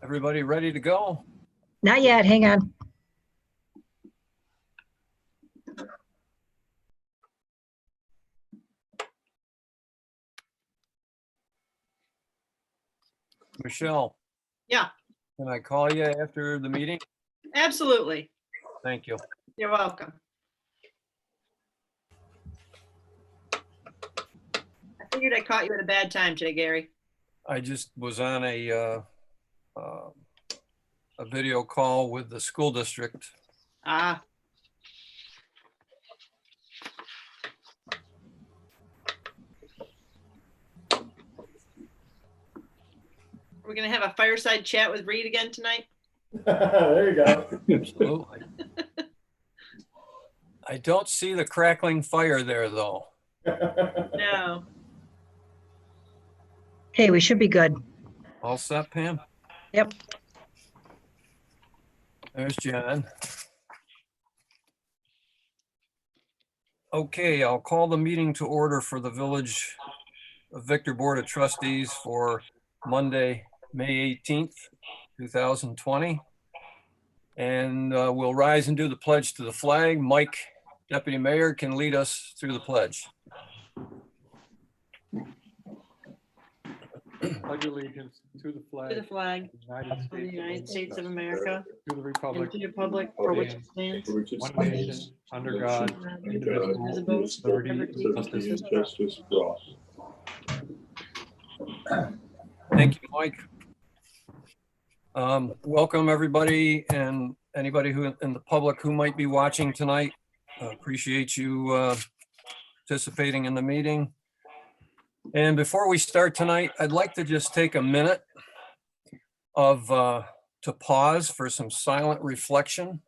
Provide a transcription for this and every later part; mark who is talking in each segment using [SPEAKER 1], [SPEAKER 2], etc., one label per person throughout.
[SPEAKER 1] Everybody ready to go?
[SPEAKER 2] Not yet, hang on.
[SPEAKER 1] Michelle,
[SPEAKER 3] Yeah,
[SPEAKER 1] can I call you after the meeting?
[SPEAKER 3] absolutely.
[SPEAKER 1] Thank you.
[SPEAKER 3] You're welcome. I figured I caught you at a bad time today, Gary.
[SPEAKER 1] I just was on a video call with the school district.
[SPEAKER 3] Ah, we're gonna have a fireside chat with Reed again tonight.
[SPEAKER 4] There you go.
[SPEAKER 1] Absolutely. I don't see the crackling fire there, though.
[SPEAKER 3] No.
[SPEAKER 2] Okay, we should be good.
[SPEAKER 1] All set, Pam?
[SPEAKER 2] Yep.
[SPEAKER 1] There's John. Okay, I'll call the meeting to order for the Village of Victor Board of Trustees for Monday, May 18th, 2020. And we'll rise and do the pledge to the flag. Mike, Deputy Mayor, can lead us through the pledge.
[SPEAKER 4] Pledge allegiance to the flag
[SPEAKER 3] To the flag
[SPEAKER 4] of
[SPEAKER 3] of the United States of America
[SPEAKER 4] to the
[SPEAKER 3] and
[SPEAKER 4] republic,
[SPEAKER 3] to the republic for which it stands,
[SPEAKER 4] one nation, under God, indivisible,
[SPEAKER 3] indivisible,
[SPEAKER 4] liberty, justice for all.
[SPEAKER 1] Thank you, Mike. Welcome, everybody, and anybody who in the public who might be watching tonight. Appreciate you participating in the meeting. And before we start tonight, I'd like to just take a minute to pause for some silent reflection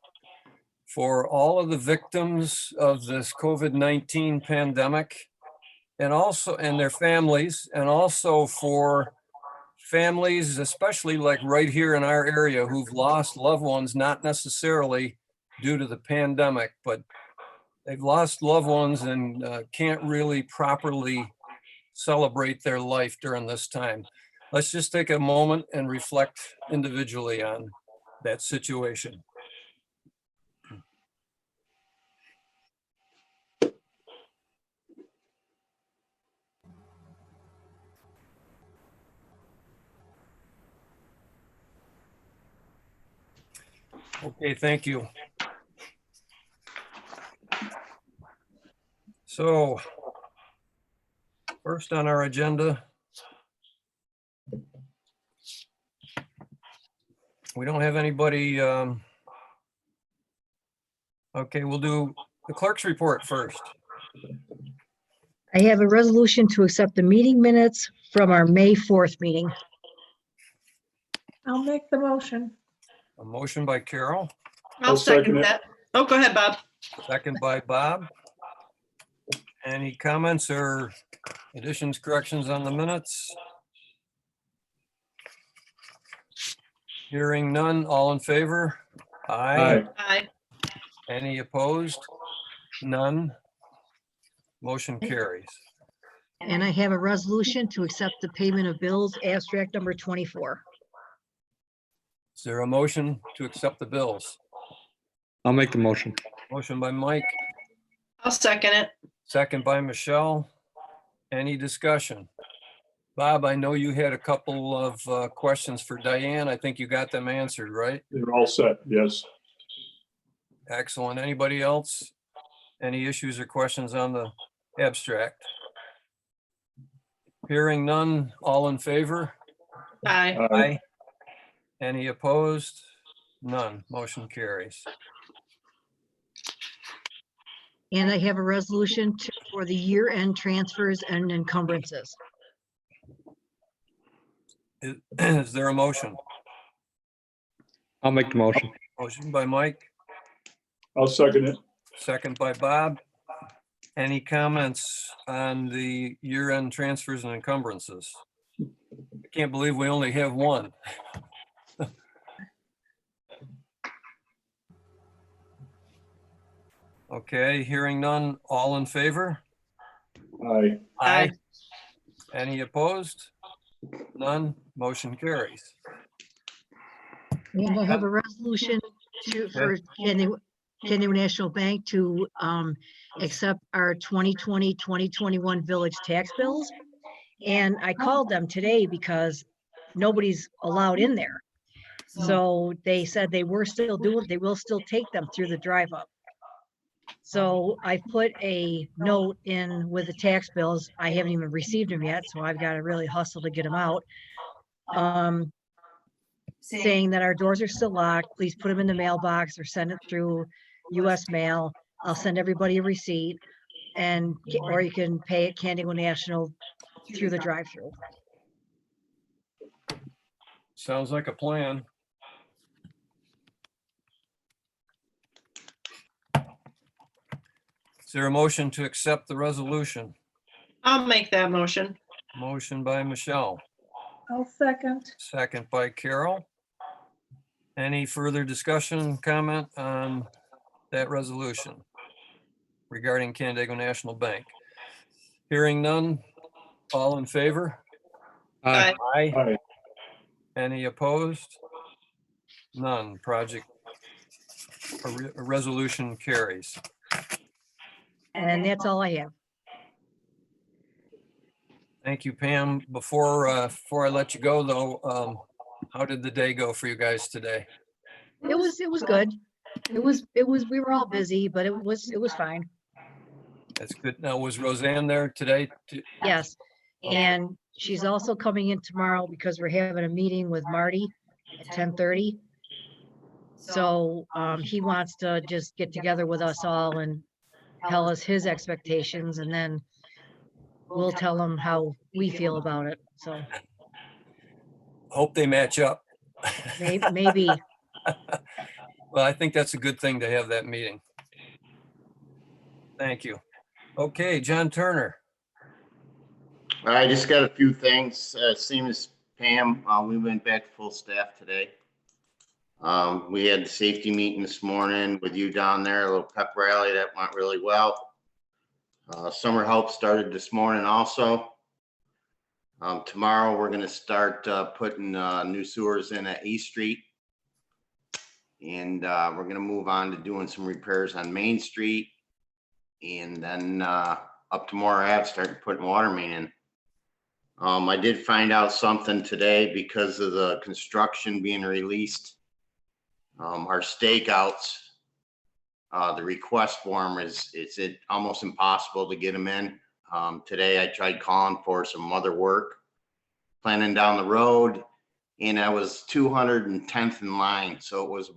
[SPEAKER 1] for all of the victims of this COVID-19 pandemic, and their families, and also for families, especially like right here in our area, who've lost loved ones, not necessarily due to the pandemic, but they've lost loved ones and can't really properly celebrate their life during this time. Let's just take a moment and reflect individually on that situation. Okay, thank you. So, first on our agenda, we don't have anybody. Okay, we'll do the clerk's report first.
[SPEAKER 2] I have a resolution to accept the meeting minutes from our May 4th meeting.
[SPEAKER 5] I'll make the motion.
[SPEAKER 1] A motion by Carol,
[SPEAKER 3] I'll
[SPEAKER 4] I'll second
[SPEAKER 3] second
[SPEAKER 4] it.
[SPEAKER 3] that. Oh, go ahead, Bob.
[SPEAKER 1] second by Bob. Any comments or additions, corrections on the minutes? Hearing none, all in favor? Aye.
[SPEAKER 3] Aye.
[SPEAKER 1] Any opposed? None. Motion carries.
[SPEAKER 2] And I have a resolution to accept the payment of bills, abstract number 24.
[SPEAKER 1] Is there a motion to accept the bills?
[SPEAKER 6] I'll make the motion.
[SPEAKER 1] Motion by Mike,
[SPEAKER 3] I'll second it.
[SPEAKER 1] second by Michelle. Any discussion? Bob, I know you had a couple of questions for Diane. I think you got them answered, right?
[SPEAKER 4] They're all set, yes.
[SPEAKER 1] Excellent. Anybody else? Any issues or questions on the abstract? Hearing none, all in favor?
[SPEAKER 3] Aye.
[SPEAKER 1] Aye. Any opposed? None. Motion carries.
[SPEAKER 2] And I have a resolution for the year-end transfers and encumbrances.
[SPEAKER 1] Is there a motion?
[SPEAKER 6] I'll make the motion.
[SPEAKER 1] Motion by Mike,
[SPEAKER 4] I'll second it.
[SPEAKER 1] second by Bob. Any comments on the year-end transfers and encumbrances? I can't believe we only have one. Okay, hearing none, all in favor?
[SPEAKER 4] Aye.
[SPEAKER 3] Aye.
[SPEAKER 1] Any opposed? None, motion carries.
[SPEAKER 2] And I have a resolution for Candy National Bank to accept our 2020, 2021 village tax bills. And I called them today because nobody's allowed in there. So they said they will still take them through the drive up. So I put a note in with the tax bills. I haven't even received them yet, so I've got to really hustle to get them out. Saying that our doors are still locked. Please put them in the mailbox or send it through US mail. I'll send everybody a receipt or you can pay at Candigo National through the drive-through.
[SPEAKER 1] Sounds like a plan. Is there a motion to accept the resolution?
[SPEAKER 3] I'll make that motion.
[SPEAKER 1] Motion by Michelle,
[SPEAKER 5] I'll second.
[SPEAKER 1] second by Carol. Any further discussion, comment on that resolution regarding Candigo National Bank? Hearing none, all in favor?
[SPEAKER 6] Aye.
[SPEAKER 1] Aye.
[SPEAKER 4] Aye.
[SPEAKER 1] Any opposed? None. A resolution carries.
[SPEAKER 2] And that's all I have.
[SPEAKER 1] Thank you, Pam. Before I let you go though, how did the day go for you guys today?
[SPEAKER 2] It was good. We were all busy, but it was fine.
[SPEAKER 1] That's good. Now, was Roseanne there today?
[SPEAKER 2] Yes. And she's also coming in tomorrow because we're having a meeting with Marty at 10:30. So he wants to just get together with us all and tell us his expectations, and then we'll tell him how we feel about it. So
[SPEAKER 1] Hope they match up.
[SPEAKER 2] maybe.
[SPEAKER 1] Well, I think that's a good thing to have that meeting. Thank you. Okay, John Turner.
[SPEAKER 7] I just got a few things. Same as Pam, we went back to full staff today. We had the safety meeting this morning with you down there, a little pep rally that went really well. Summer help started this morning also. Tomorrow we're going to start putting new sewers in at East Street. And we're going to move on to doing some repairs on Main Street. And then up to Moore Ave, start putting water main in. I did find out something today because of the construction being released. Our stakeouts, the request form it's almost impossible to get them in. Today I tried calling for some other work, planning down the road, and I was 210th in line. So it was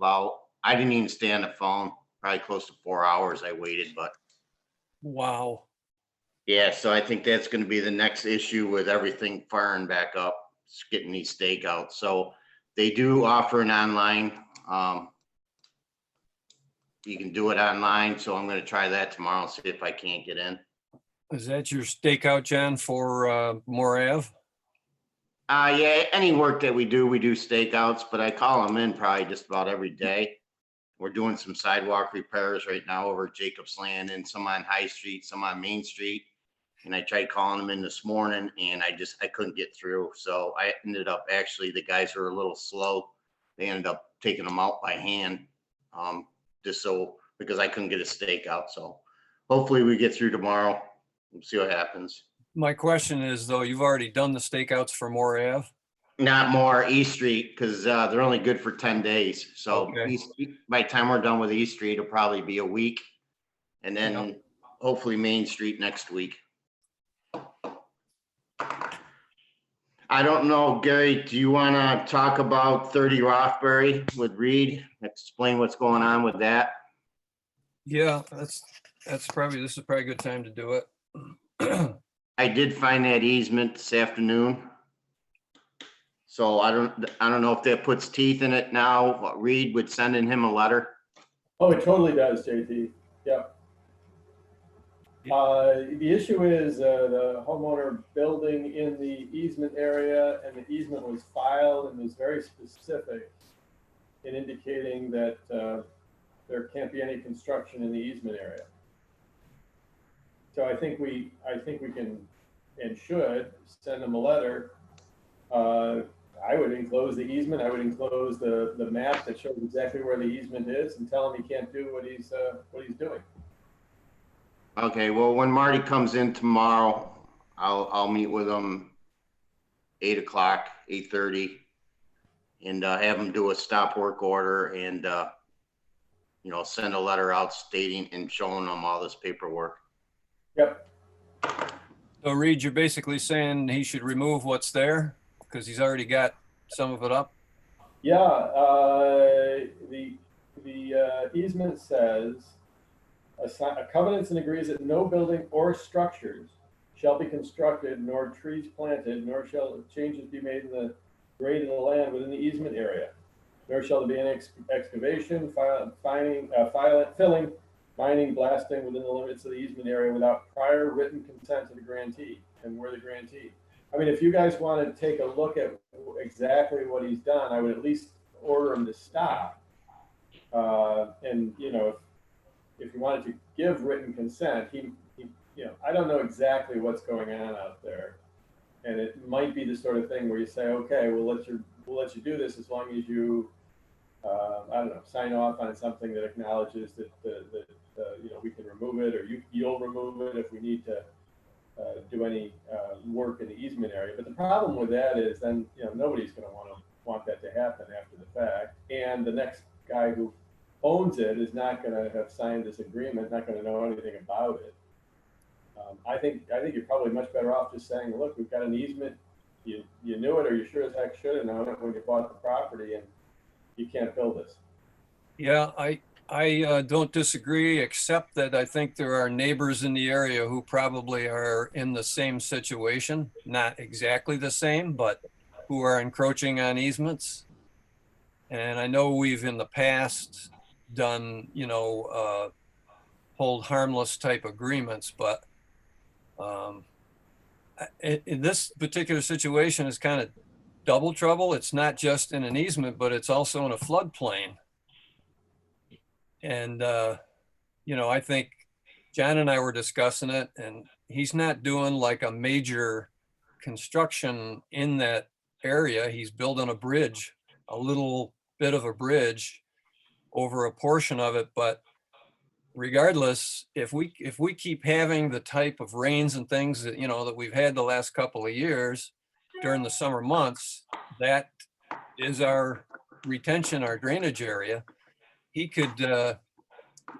[SPEAKER 7] I didn't even stay on the phone, probably close to 4 hours I waited, but.
[SPEAKER 1] Wow.
[SPEAKER 7] Yeah, so I think that's going to be the next issue with everything firing back up, just getting these stakeouts. So they do offer an online. You can do it online, so I'm going to try that tomorrow, see if I can't get in.
[SPEAKER 1] Is that your stakeout, John, for Moore Ave?
[SPEAKER 7] Yeah, any work that we do stakeouts, but I call them in probably just about every day. We're doing some sidewalk repairs right now over at Jacobs Land and some on High Street, some on Main Street. And I tried calling them in this morning and I couldn't get through. So I ended up, actually, the guys were a little slow. They ended up taking them out by hand, because I couldn't get a stakeout. So hopefully we get through tomorrow. We'll see what happens.
[SPEAKER 1] My question is though, you've already done the stakeouts for Moore Ave?
[SPEAKER 7] Not more East Street, because they're only good for 10 days. So
[SPEAKER 1] Okay.
[SPEAKER 7] by the time we're done with East Street, it'll probably be a week. And then
[SPEAKER 1] Yeah.
[SPEAKER 7] hopefully Main Street next week. I don't know, Gary, do you want to talk about 30 Rothbury with Reed? Explain what's going on with that?
[SPEAKER 1] Yeah, this is probably a good time to do it.
[SPEAKER 7] I did find that easement this afternoon. So I don't know if that puts teeth in it now. Reed would sending him a letter.
[SPEAKER 8] Oh, it totally does, JT. Yeah. The issue is the homeowner building in the easement area, and the easement was filed and was very specific in indicating that there can't be any construction in the easement area. So I think we can and should send them a letter. I would enclose the easement. I would enclose the map that shows exactly where the easement is and tell him he can't do what he's doing.
[SPEAKER 7] Okay, well, when Marty comes in tomorrow, I'll meet with him 8 o'clock, 8:30, and have him do a stop work order and, send a letter out stating and showing them all this paperwork.
[SPEAKER 8] Yep.
[SPEAKER 1] So Reed, you're basically saying he should remove what's there because he's already got some of it up?
[SPEAKER 8] Yeah, the easement says, a covenants and agrees that no building or structures shall be constructed, nor trees planted, nor shall changes be made in the grade of the land within the easement area. Nor shall there be any excavation, filling, mining, blasting within the limits of the easement area without prior written consent of the grantee. And we're the grantee. I mean, if you guys want to take a look at exactly what he's done, I would at least order him to stop. And if you wanted to give written consent, I don't know exactly what's going on out there, and it might be the sort of thing where you say, okay, we'll let you do this as long as you, sign off on something that acknowledges that we can remove it, or you'll remove it if we need to do any work in the easement area. But the problem with that is then nobody's going to want that to happen after the fact, and the next guy who owns it is not going to have signed this agreement, not going to know anything about it. I think you're probably much better off just saying, look, we've got an easement. You knew it, or you sure as heck should have known it when you bought the property, and you can't build this.
[SPEAKER 1] Yeah, I don't disagree, except that I think there are neighbors in the area who probably are in the same situation, not exactly the same, but who are encroaching on easements. And I know we've in the past done, hold harmless type agreements, but in this particular situation is kind of double trouble. It's not just in an easement, but it's also in a floodplain. And, I think John and I were discussing it, and he's not doing like a major construction in that area. He's building a bridge, a little bit of a bridge over a portion of it. But regardless, if we keep having the type of rains and things that, that we've had the last couple of years during the summer months, that is our retention, our drainage area. He could,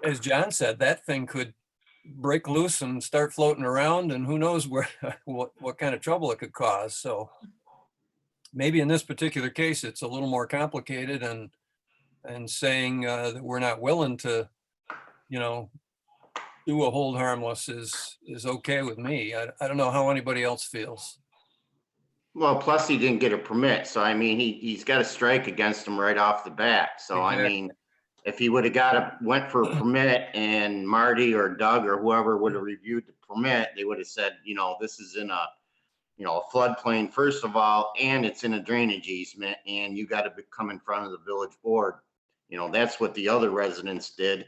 [SPEAKER 1] as John said, that thing could break loose and start floating around, and who knows what kind of trouble it could cause. So maybe in this particular case, it's a little more complicated, and saying that we're not willing to, do a hold harmless is okay with me. I don't know how anybody else feels.
[SPEAKER 7] Well, plus he didn't get a permit, so I mean, he's got a strike against him right off the bat. So I
[SPEAKER 1] Exactly.
[SPEAKER 7] mean, if he would have went for a permit and Marty or Doug or whoever would have reviewed the permit, they would have said, this is in a floodplain, first of all, and it's in a drainage easement, and you got to come in front of the village board. That's what the other residents did,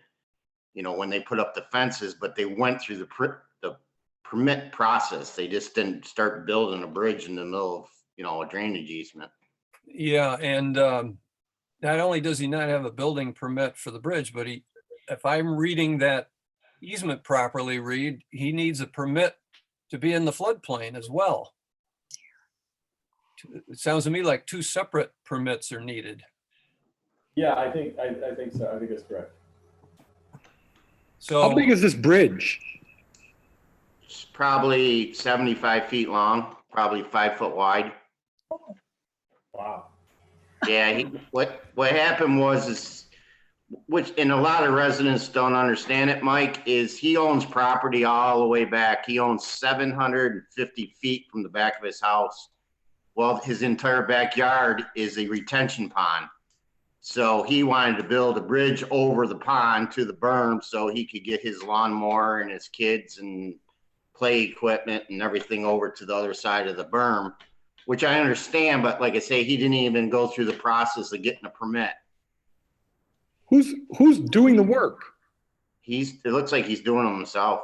[SPEAKER 7] when they put up the fences, but they went through the permit process. They just didn't start building a bridge in the middle of, a drainage easement.
[SPEAKER 1] Yeah, and not only does he not have a building permit for the bridge, but if I'm reading that easement properly, Reed, he needs a permit to be in the floodplain as well. It sounds to me like two separate permits are needed.
[SPEAKER 8] Yeah, I think so. I think that's correct.
[SPEAKER 1] So
[SPEAKER 6] How big is this bridge?
[SPEAKER 7] It's probably 75 feet long, probably 5 foot wide.
[SPEAKER 8] Wow.
[SPEAKER 7] Yeah, what happened was, which, and a lot of residents don't understand it, Mike, is he owns property all the way back. He owns 750 feet from the back of his house. Well, his entire backyard is a retention pond. So he wanted to build a bridge over the pond to the berm so he could get his lawnmower and his kids and play equipment and everything over to the other side of the berm, which I understand, but like I say, he didn't even go through the process of getting a permit.
[SPEAKER 6] Who's doing the work?
[SPEAKER 7] It looks like he's doing them himself.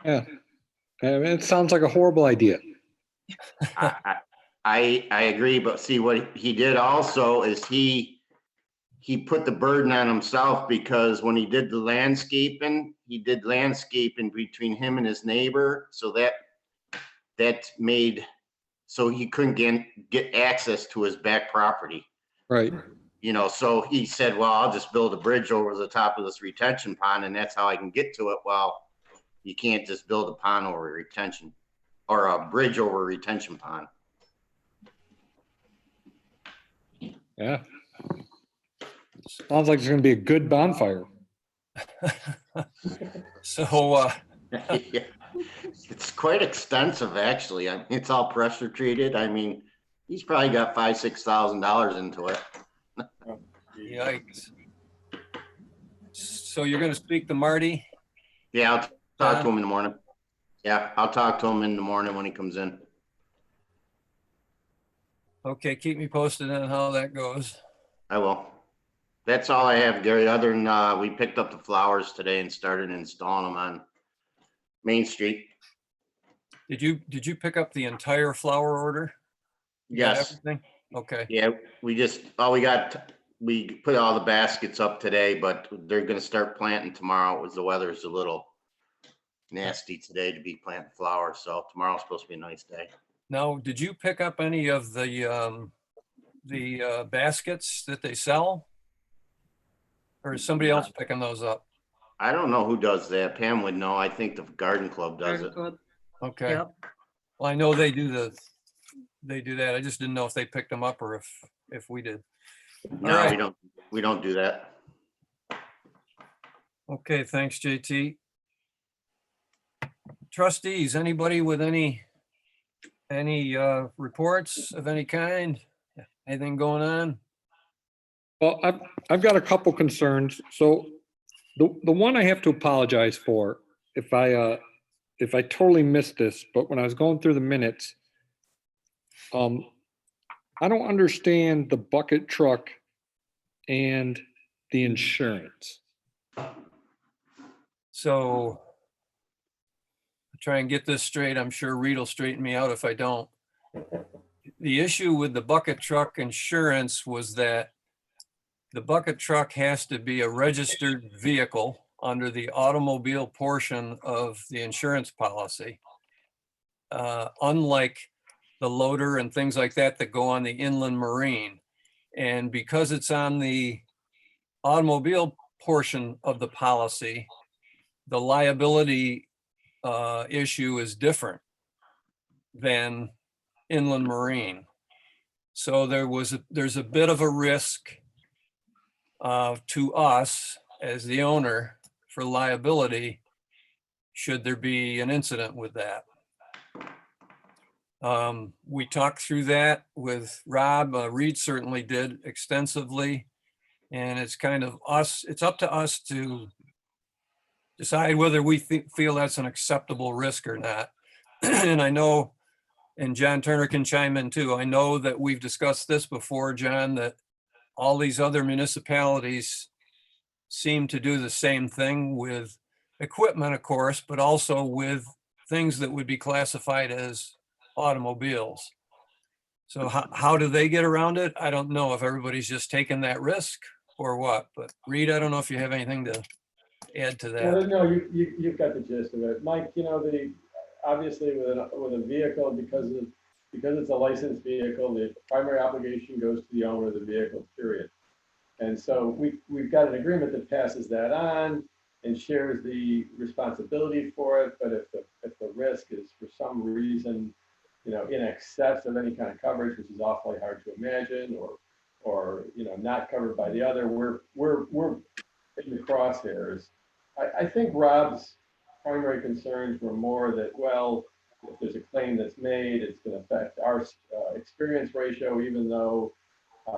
[SPEAKER 6] Yeah. It sounds like a horrible idea.
[SPEAKER 7] I agree, but see what he did also is he put the burden on himself because when he did he did landscaping between him and his neighbor. So that made, so he couldn't get access to his back property.
[SPEAKER 6] Right.
[SPEAKER 7] So he said, well, I'll just build a bridge over the top of this retention pond and that's how I can get to it. Well, you can't just build a pond over a retention or a bridge over a retention pond.
[SPEAKER 6] Yeah. Sounds like it's going to be a good bonfire.
[SPEAKER 1] So,
[SPEAKER 7] Yeah. It's quite extensive, actually. I mean, it's all pressure treated. I mean, he's probably got $5,000-6,000 into it.
[SPEAKER 1] yikes. So you're gonna speak to Marty?
[SPEAKER 7] Yeah, I'll talk to him in the morning. Yeah, I'll talk to him in the morning when he comes in.
[SPEAKER 1] Okay, keep me posted on how that goes.
[SPEAKER 7] I will. That's all I have, Gary, other than we picked up the flowers today and started installing them on Main Street.
[SPEAKER 1] Did you pick up the entire flower order? You got
[SPEAKER 7] Yes.
[SPEAKER 1] everything? Okay,
[SPEAKER 7] Yeah, we put all the baskets up today, but they're gonna start planting tomorrow. The weather's a little nasty today to be planting flowers, so tomorrow's supposed to be a nice day.
[SPEAKER 1] now, did you pick up any of the baskets that they sell? Or is somebody else picking those up?
[SPEAKER 7] I don't know who does that. Pam would know. I think the garden club does
[SPEAKER 3] Garden
[SPEAKER 7] it.
[SPEAKER 3] Club.
[SPEAKER 1] Okay,
[SPEAKER 2] Yep.
[SPEAKER 1] well, I know they do that. I just didn't know if they picked them up or if we did.
[SPEAKER 7] No,
[SPEAKER 1] right.
[SPEAKER 7] we don't do that.
[SPEAKER 1] Okay, thanks, JT. Trustees, anybody with any reports of any kind? Anything going on?
[SPEAKER 6] Well, I've got a couple concerns. So the one I have to apologize for, if I totally missed this, but when I was going through the minutes, I don't understand the bucket truck and the insurance.
[SPEAKER 1] So try and get this straight. I'm sure Reed will straighten me out if I don't. The issue with the bucket truck insurance was that the bucket truck has to be a registered vehicle under the automobile portion of the insurance policy. Unlike the loader and things like that go on the inland marine. And because it's on the automobile portion of the policy, the liability issue is different than inland marine. So there's a bit of a risk to us as the owner for liability should there be an incident with that. We talked through that with Rob. Reed certainly did extensively. And it's kind of it's up to us to decide whether we feel that's an acceptable risk or not. And I know, and John Turner can chime in too, I know that we've discussed this before, John, that all these other municipalities seem to do the same thing with equipment, of course, but also with things that would be classified as automobiles. So how do they get around it? I don't know if everybody's just taking that risk or what, but Reed, I don't know if you have anything to add to
[SPEAKER 8] Well,
[SPEAKER 1] that.
[SPEAKER 8] no, you've got the gist of it. Mike, obviously with a vehicle, because it's a licensed vehicle, the primary obligation goes to the owner of the vehicle, period. And so we've got an agreement that passes that on and shares the responsibility for it. But if the risk is for some reason, in excess of any kind of coverage, which is awfully hard to imagine, or not covered by the other, we're in the crosshairs. I think Rob's primary concerns were more that, well, if there's a claim that's made, it's going to affect our experience ratio, even though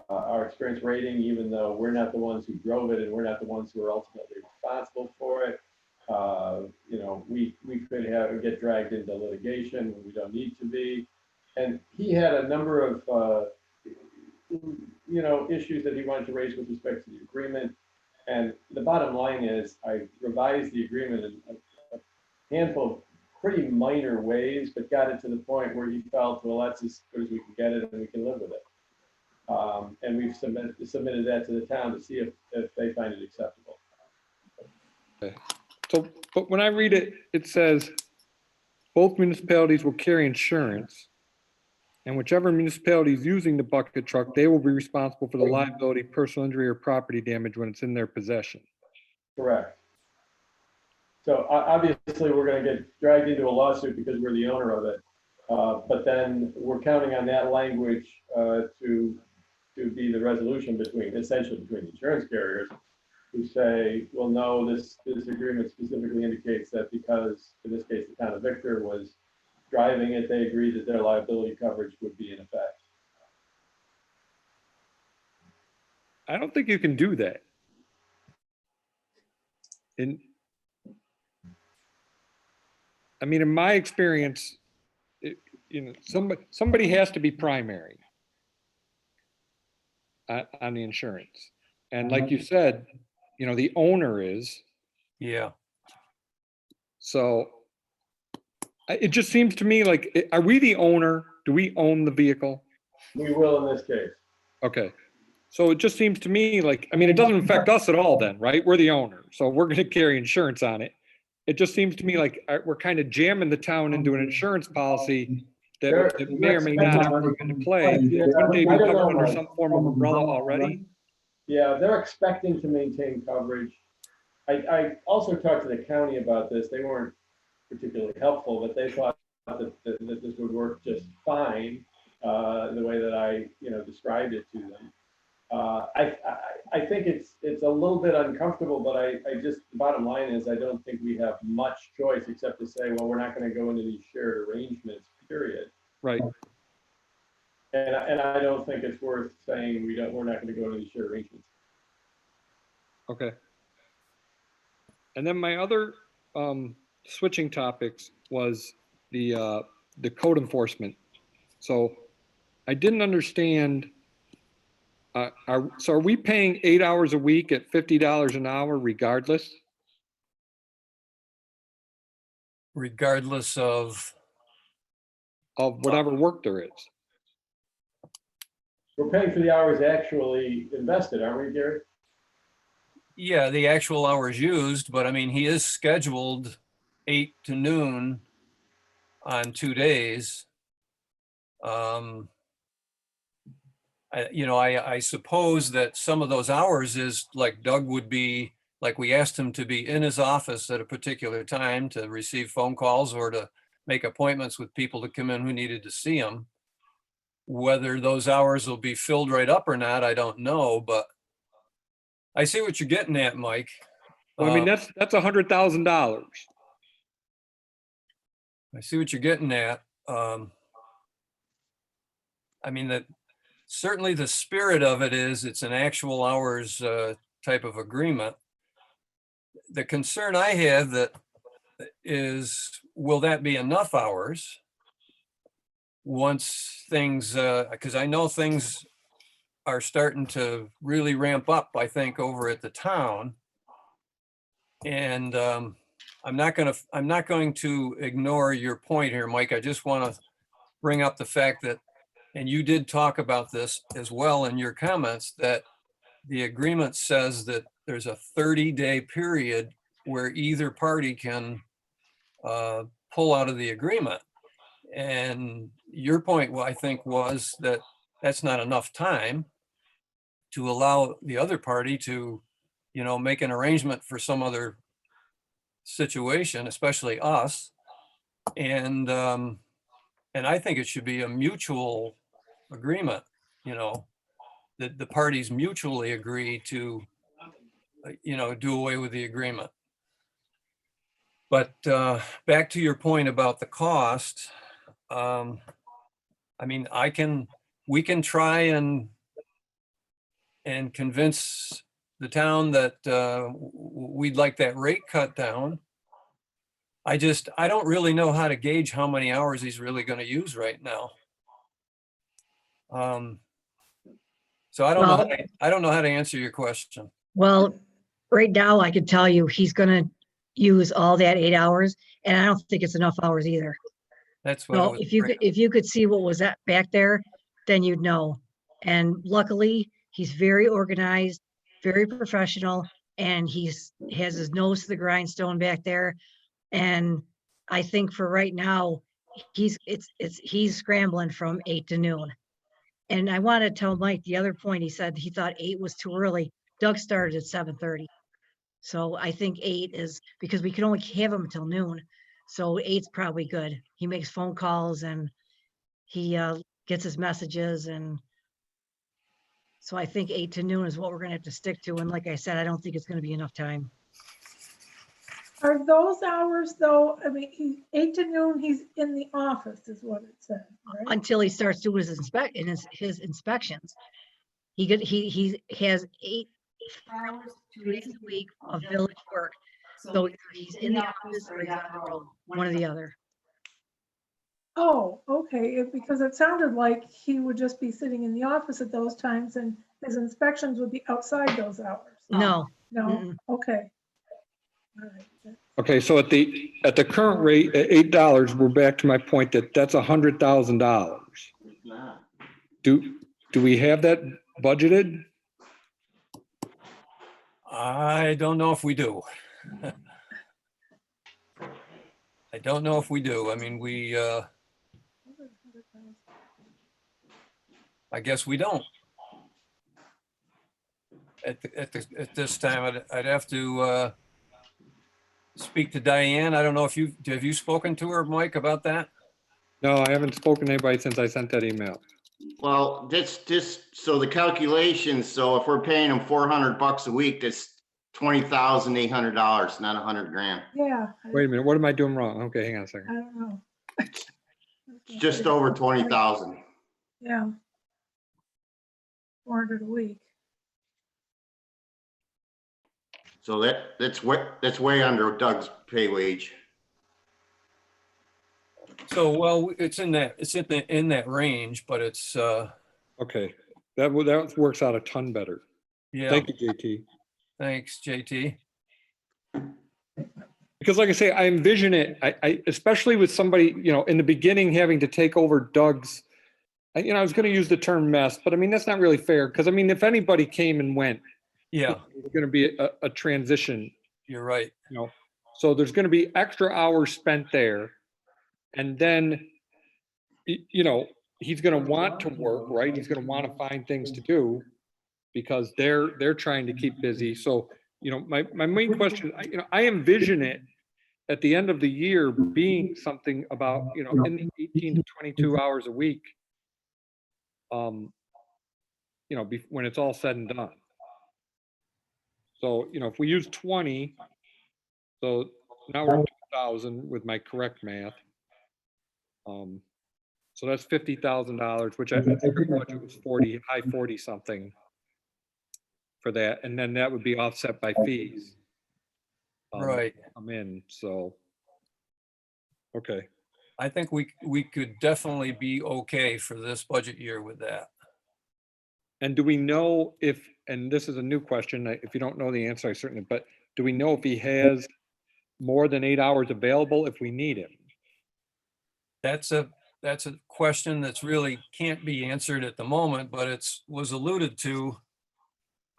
[SPEAKER 8] our experience rating, even though we're not the ones who drove it and we're not the ones who are ultimately responsible for it. We could get dragged into litigation when we don't need to be. And he had a number of issues that he wanted to raise with respect to the agreement. And the bottom line is, I revised the agreement in a handful of pretty minor ways, but got it to the point where he felt, well, that's as good as we can get it and we can live with it. And we've submitted that to the town to see if they find it acceptable.
[SPEAKER 6] So, but when I read it, it says both municipalities will carry insurance. And whichever municipality is using the bucket truck, they will be responsible for the liability, personal injury, or property damage when it's in their possession.
[SPEAKER 8] Correct. So obviously, we're going to get dragged into a lawsuit because we're the owner of it. But then we're counting on that language to be the resolution essentially between the insurance carriers who say, well, no, this agreement specifically indicates that because, in this case, the town of Victor was driving it, they agreed that their liability coverage would be in effect.
[SPEAKER 6] I don't think you can do that. I mean, in my experience, somebody has to be primary on the insurance. And like you said, the owner is.
[SPEAKER 1] Yeah.
[SPEAKER 6] So it just seems to me like, are we the owner? Do we own the vehicle?
[SPEAKER 8] We will in this case.
[SPEAKER 6] Okay. So it just seems to me like, I mean, it doesn't affect us at all then, right? We're the owner. So we're going to carry insurance on it. It just seems to me like we're kind of jamming the town into an insurance policy that may or may not ever come into play. Wouldn't they be covered under some form of umbrella already?
[SPEAKER 8] Yeah, they're expecting to maintain coverage. I also talked to the county about this. They weren't particularly helpful, but they thought that this would work just fine, the way that I described it to them. I think it's a little bit uncomfortable, but the bottom line is I don't think we have much choice except to say, well, we're not going to go into these shared arrangements, period.
[SPEAKER 6] Right.
[SPEAKER 8] And I don't think it's worth saying we're not going to go into these shared arrangements.
[SPEAKER 6] Okay. And then my other switching topics was the code enforcement. So I didn't understand. So are we paying 8 hours a week at $50 an hour regardless?
[SPEAKER 1] Regardless of,
[SPEAKER 6] whatever work there is?
[SPEAKER 8] We're paying for the hours actually invested, aren't we, Gary?
[SPEAKER 1] yeah, the actual hours used, but I mean, he is scheduled 8 to noon on 2 days. I suppose that some of those hours is like Doug would be, like we asked him to be in his office at a particular time to receive phone calls or to make appointments with people to come in who needed to see him. Whether those hours will be filled right up or not, I don't know, but I see what you're getting at, Mike.
[SPEAKER 6] Well, I mean, that's $100,000.
[SPEAKER 1] I see what you're getting at. I mean, that certainly the spirit of it is it's an actual hours type of agreement. The concern I have that is, will that be enough hours once things, because I know things are starting to really ramp up, I think, over at the town. And I'm not going to ignore your point here, Mike. I just want to bring up the fact that, and you did talk about this as well in your comments, that the agreement says that there's a 30-day period where either party can pull out of the agreement. And your point, well, I think, was that that's not enough time to allow the other party to, make an arrangement for some other situation, especially us. And I think it should be a mutual agreement, that the parties mutually agree to, do away with the agreement. But back to your point about the cost, I mean, we can try and convince the town that we'd like that rate cut down. I don't really know how to gauge how many hours he's really going to use right now. So I don't know. I don't know how to answer your question.
[SPEAKER 2] Well, right now I can tell you he's gonna use all that 8 hours, and I don't think it's enough hours either.
[SPEAKER 1] That's what I
[SPEAKER 2] So
[SPEAKER 1] was.
[SPEAKER 2] if you could see what was that back there, then you'd know. And luckily, he's very organized, very professional, and has his nose to the grindstone back there. And I think for right now, he's scrambling from 8 to noon. And I want to tell Mike the other point. He said he thought 8 was too early. Doug started at 7:30. So I think 8 is, because we can only have him until noon. So 8's probably good. He makes phone calls and he gets his messages, and so I think 8 to noon is what we're gonna have to stick to. And like I said, I don't think it's gonna be enough time.
[SPEAKER 5] Are those hours though, I mean, 8 to noon, he's in the office is what it said, right?
[SPEAKER 2] Until he starts doing his inspections. He has 8 hours, 2 days a week of village work. So either he's in the office or he's on the road, one or the other.
[SPEAKER 5] Oh, okay, because it sounded like he would just be sitting in the office at those times and his inspections would be outside those hours.
[SPEAKER 2] No,
[SPEAKER 5] No,
[SPEAKER 2] mm-mm.
[SPEAKER 5] okay. All right.
[SPEAKER 6] Okay, so at the current rate, at $8, we're back to my point that that's $100,000. Do we have that budgeted?
[SPEAKER 1] I don't know if we do. I don't know if we do. I mean, I guess we don't. At this time, I'd have to speak to Diane. I don't know if have you spoken to her, Mike, about that?
[SPEAKER 6] No, I haven't spoken to anybody since I sent that email.
[SPEAKER 7] Well, so the calculations, so if we're paying them $400 a week, that's $20,800, not $100,000.
[SPEAKER 5] Yeah.
[SPEAKER 6] Wait a minute, what am I doing wrong? Okay, hang on a
[SPEAKER 5] I
[SPEAKER 6] second.
[SPEAKER 5] don't know.
[SPEAKER 7] It's just over 20,000.
[SPEAKER 5] Yeah. 400 a week.
[SPEAKER 7] So that's way under Doug's pay wage.
[SPEAKER 1] So, well, it's in that range, but it's,
[SPEAKER 6] Okay, that works out a ton better.
[SPEAKER 1] yeah,
[SPEAKER 6] Thank you, JT.
[SPEAKER 1] thanks, JT.
[SPEAKER 6] Because like I say, I envision it, I especially with somebody, in the beginning having to take over Doug's, I was going to use the term mess, but I mean, that's not really fair. Because I mean, if anybody came and went,
[SPEAKER 1] Yeah,
[SPEAKER 6] it's going to be a transition,
[SPEAKER 1] you're right.
[SPEAKER 6] So there's going to be extra hours spent there. And then, he's going to want to work, right? He's going to want to find things to do because they're trying to keep busy. So, my main question, I envision it at the end of the year being something about, in the 18 to 22 hours a week, when it's all said and done. So, if we use 20, so now we're at 2,000 with my correct math. So that's $50,000, which I think our budget was high 40 something for that. And then that would be offset by fees.
[SPEAKER 1] Right.
[SPEAKER 6] Come in, so. Okay,
[SPEAKER 1] I think we could definitely be okay for this budget year with that.
[SPEAKER 6] and do we know if, and this is a new question, if you don't know the answer, I certainly, but do we know if he has more than 8 hours available if we need him?
[SPEAKER 1] That's a question that's really can't be answered at the moment, but was alluded to,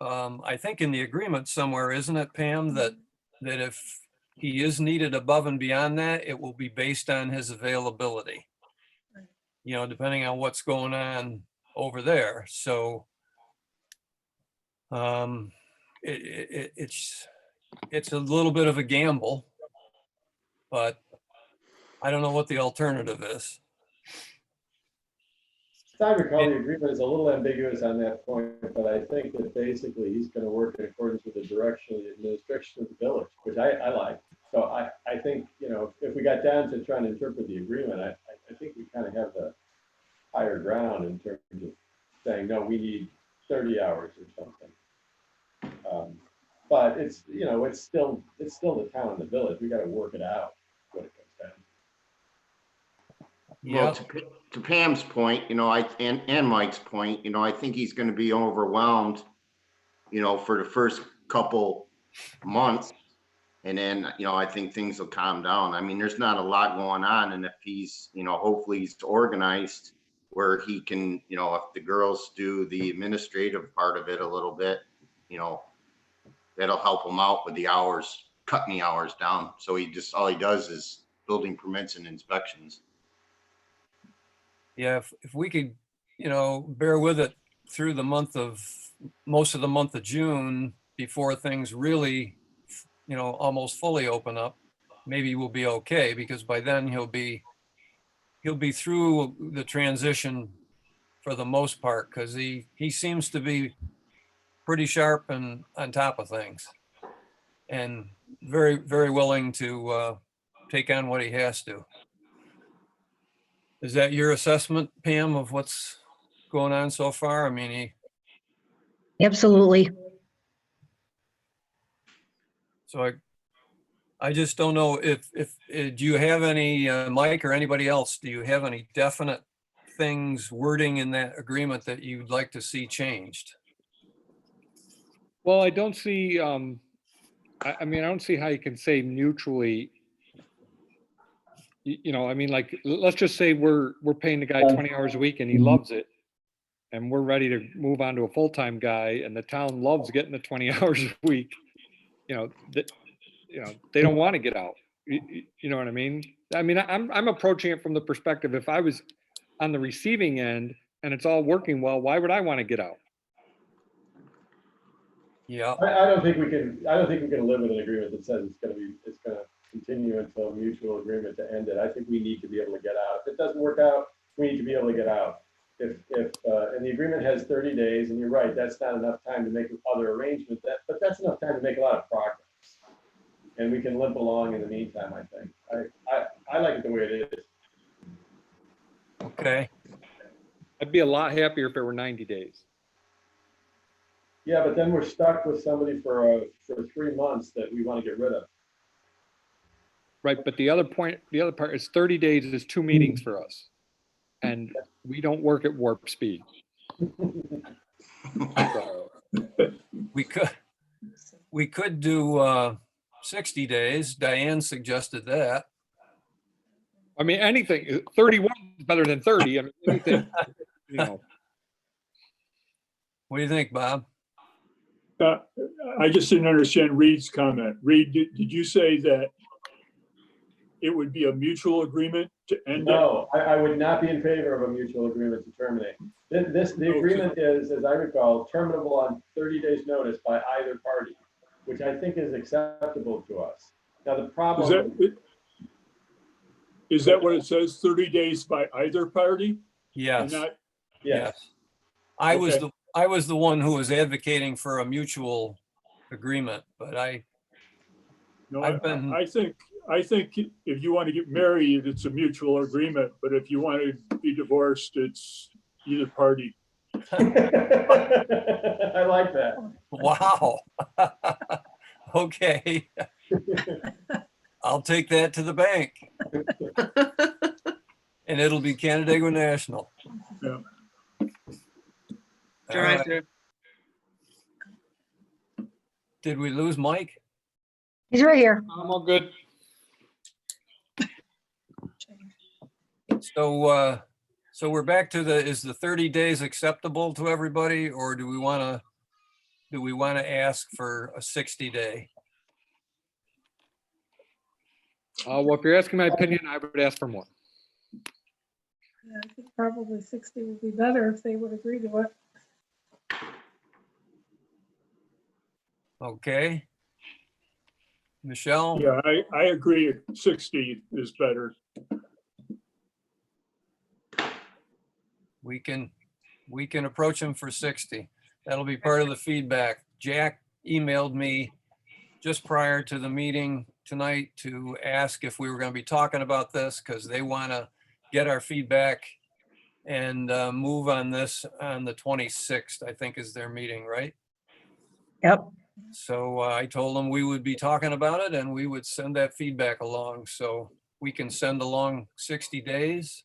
[SPEAKER 1] I think in the agreement somewhere, isn't it, Pam, that if he is needed above and beyond that, it will be based on his availability. Depending on what's going on over there. So it's a little bit of a gamble, but I don't know what the alternative is.
[SPEAKER 8] As I recall, the agreement is a little ambiguous on that point, but I think that basically he's going to work in accordance with the direction of the administration of the village, which I like. So I think, if we got down to trying to interpret the agreement, I think we kind of have the higher ground in terms of saying, no, we need 30 hours or something. But it's, it's still the town and the village. We got to work it out when it comes down.
[SPEAKER 7] Well, to Pam's point, and Mike's point, I think he's going to be overwhelmed, for the first couple months. And then, I think things will calm down. I mean, there's not a lot going on, and if he's, hopefully he's organized where he can, if the girls do the administrative part of it a little bit, that'll help him out with the hours, cutting the hours down. So all he does is building permits and inspections.
[SPEAKER 1] Yeah, if we could, bear with it through most of the month of June before things really, almost fully open up, maybe we'll be okay, because by then he'll be through the transition for the most part, because he seems to be pretty sharp and on top of things, and very, very willing to take on what he has to. Is that your assessment, Pam, of what's going on so far? I mean,
[SPEAKER 2] Absolutely.
[SPEAKER 1] so I just don't know if do you have any, Mike or anybody else, do you have any definite things, wording in that agreement that you'd like to see changed?
[SPEAKER 6] Well, I don't see, I mean, I don't see how you can say mutually. I mean, like, let's just say we're paying the guy 20 hours a week and he loves it. And we're ready to move on to a full-time guy, and the town loves getting the 20 hours a week. They don't want to get out. You know what I mean? I mean, I'm approaching it from the perspective, if I was on the receiving end and it's all working well, why would I want to get out?
[SPEAKER 1] Yeah,
[SPEAKER 8] I don't think we can live with an agreement that says it's gonna continue until mutual agreement to end it. I think we need to be able to get out. If it doesn't work out, we need to be able to get out. And the agreement has 30 days, and you're right, that's not enough time to make other arrangements, but that's enough time to make a lot of progress. And we can limp along in the meantime, I think. I like it the way it is.
[SPEAKER 1] okay.
[SPEAKER 6] I'd be a lot happier if it were 90 days.
[SPEAKER 8] Yeah, but then we're stuck with somebody for 3 months that we want to get rid of.
[SPEAKER 6] Right, but the other part is 30 days is 2 meetings for us. And we don't work at warp speed. So,
[SPEAKER 1] We could do 60 days. Diane suggested that.
[SPEAKER 6] I mean, anything, 31 is better than 30. I mean, anything,
[SPEAKER 1] What do you think, Bob?
[SPEAKER 4] I just didn't understand Reed's comment. Reed, did you say that it would be a mutual agreement to end it?
[SPEAKER 8] No, I would not be in favor of a mutual agreement to terminate. The agreement is, as I recall, terminable on 30 days notice by either party, which I think is acceptable to us. Now, the problem.
[SPEAKER 4] Is that what it says, 30 days by either party?
[SPEAKER 1] Yes.
[SPEAKER 4] Not-
[SPEAKER 8] Yes.
[SPEAKER 1] I was
[SPEAKER 4] Okay.
[SPEAKER 1] the one who was advocating for a mutual agreement, but
[SPEAKER 4] No,
[SPEAKER 1] I've been-
[SPEAKER 4] I think if you want to get married, it's a mutual agreement, but if you want to be divorced, it's either party.
[SPEAKER 8] I like that.
[SPEAKER 1] wow. Okay. I'll take that to the bank. And it'll be Canandaigua National.
[SPEAKER 4] Yeah.
[SPEAKER 1] All right. Did we lose Mike?
[SPEAKER 2] He's right here.
[SPEAKER 6] I'm all good.
[SPEAKER 1] So we're back to is the 30 days acceptable to everybody, or do we want to ask for a 60-day?
[SPEAKER 6] Well, if you're asking my opinion, I would ask for more.
[SPEAKER 5] Yeah, I think probably 60 would be better if they would agree to it.
[SPEAKER 1] Okay. Michelle?
[SPEAKER 4] Yeah, I agree. 60 is better.
[SPEAKER 1] We can approach him for 60. That'll be part of the feedback. Jack emailed me just prior to the meeting tonight to ask if we were going to be talking about this, because they want to get our feedback and move on this on the 26th, I think is their meeting, right?
[SPEAKER 2] Yep.
[SPEAKER 1] So I told them we would be talking about it and we would send that feedback along. So we can send along 60 days.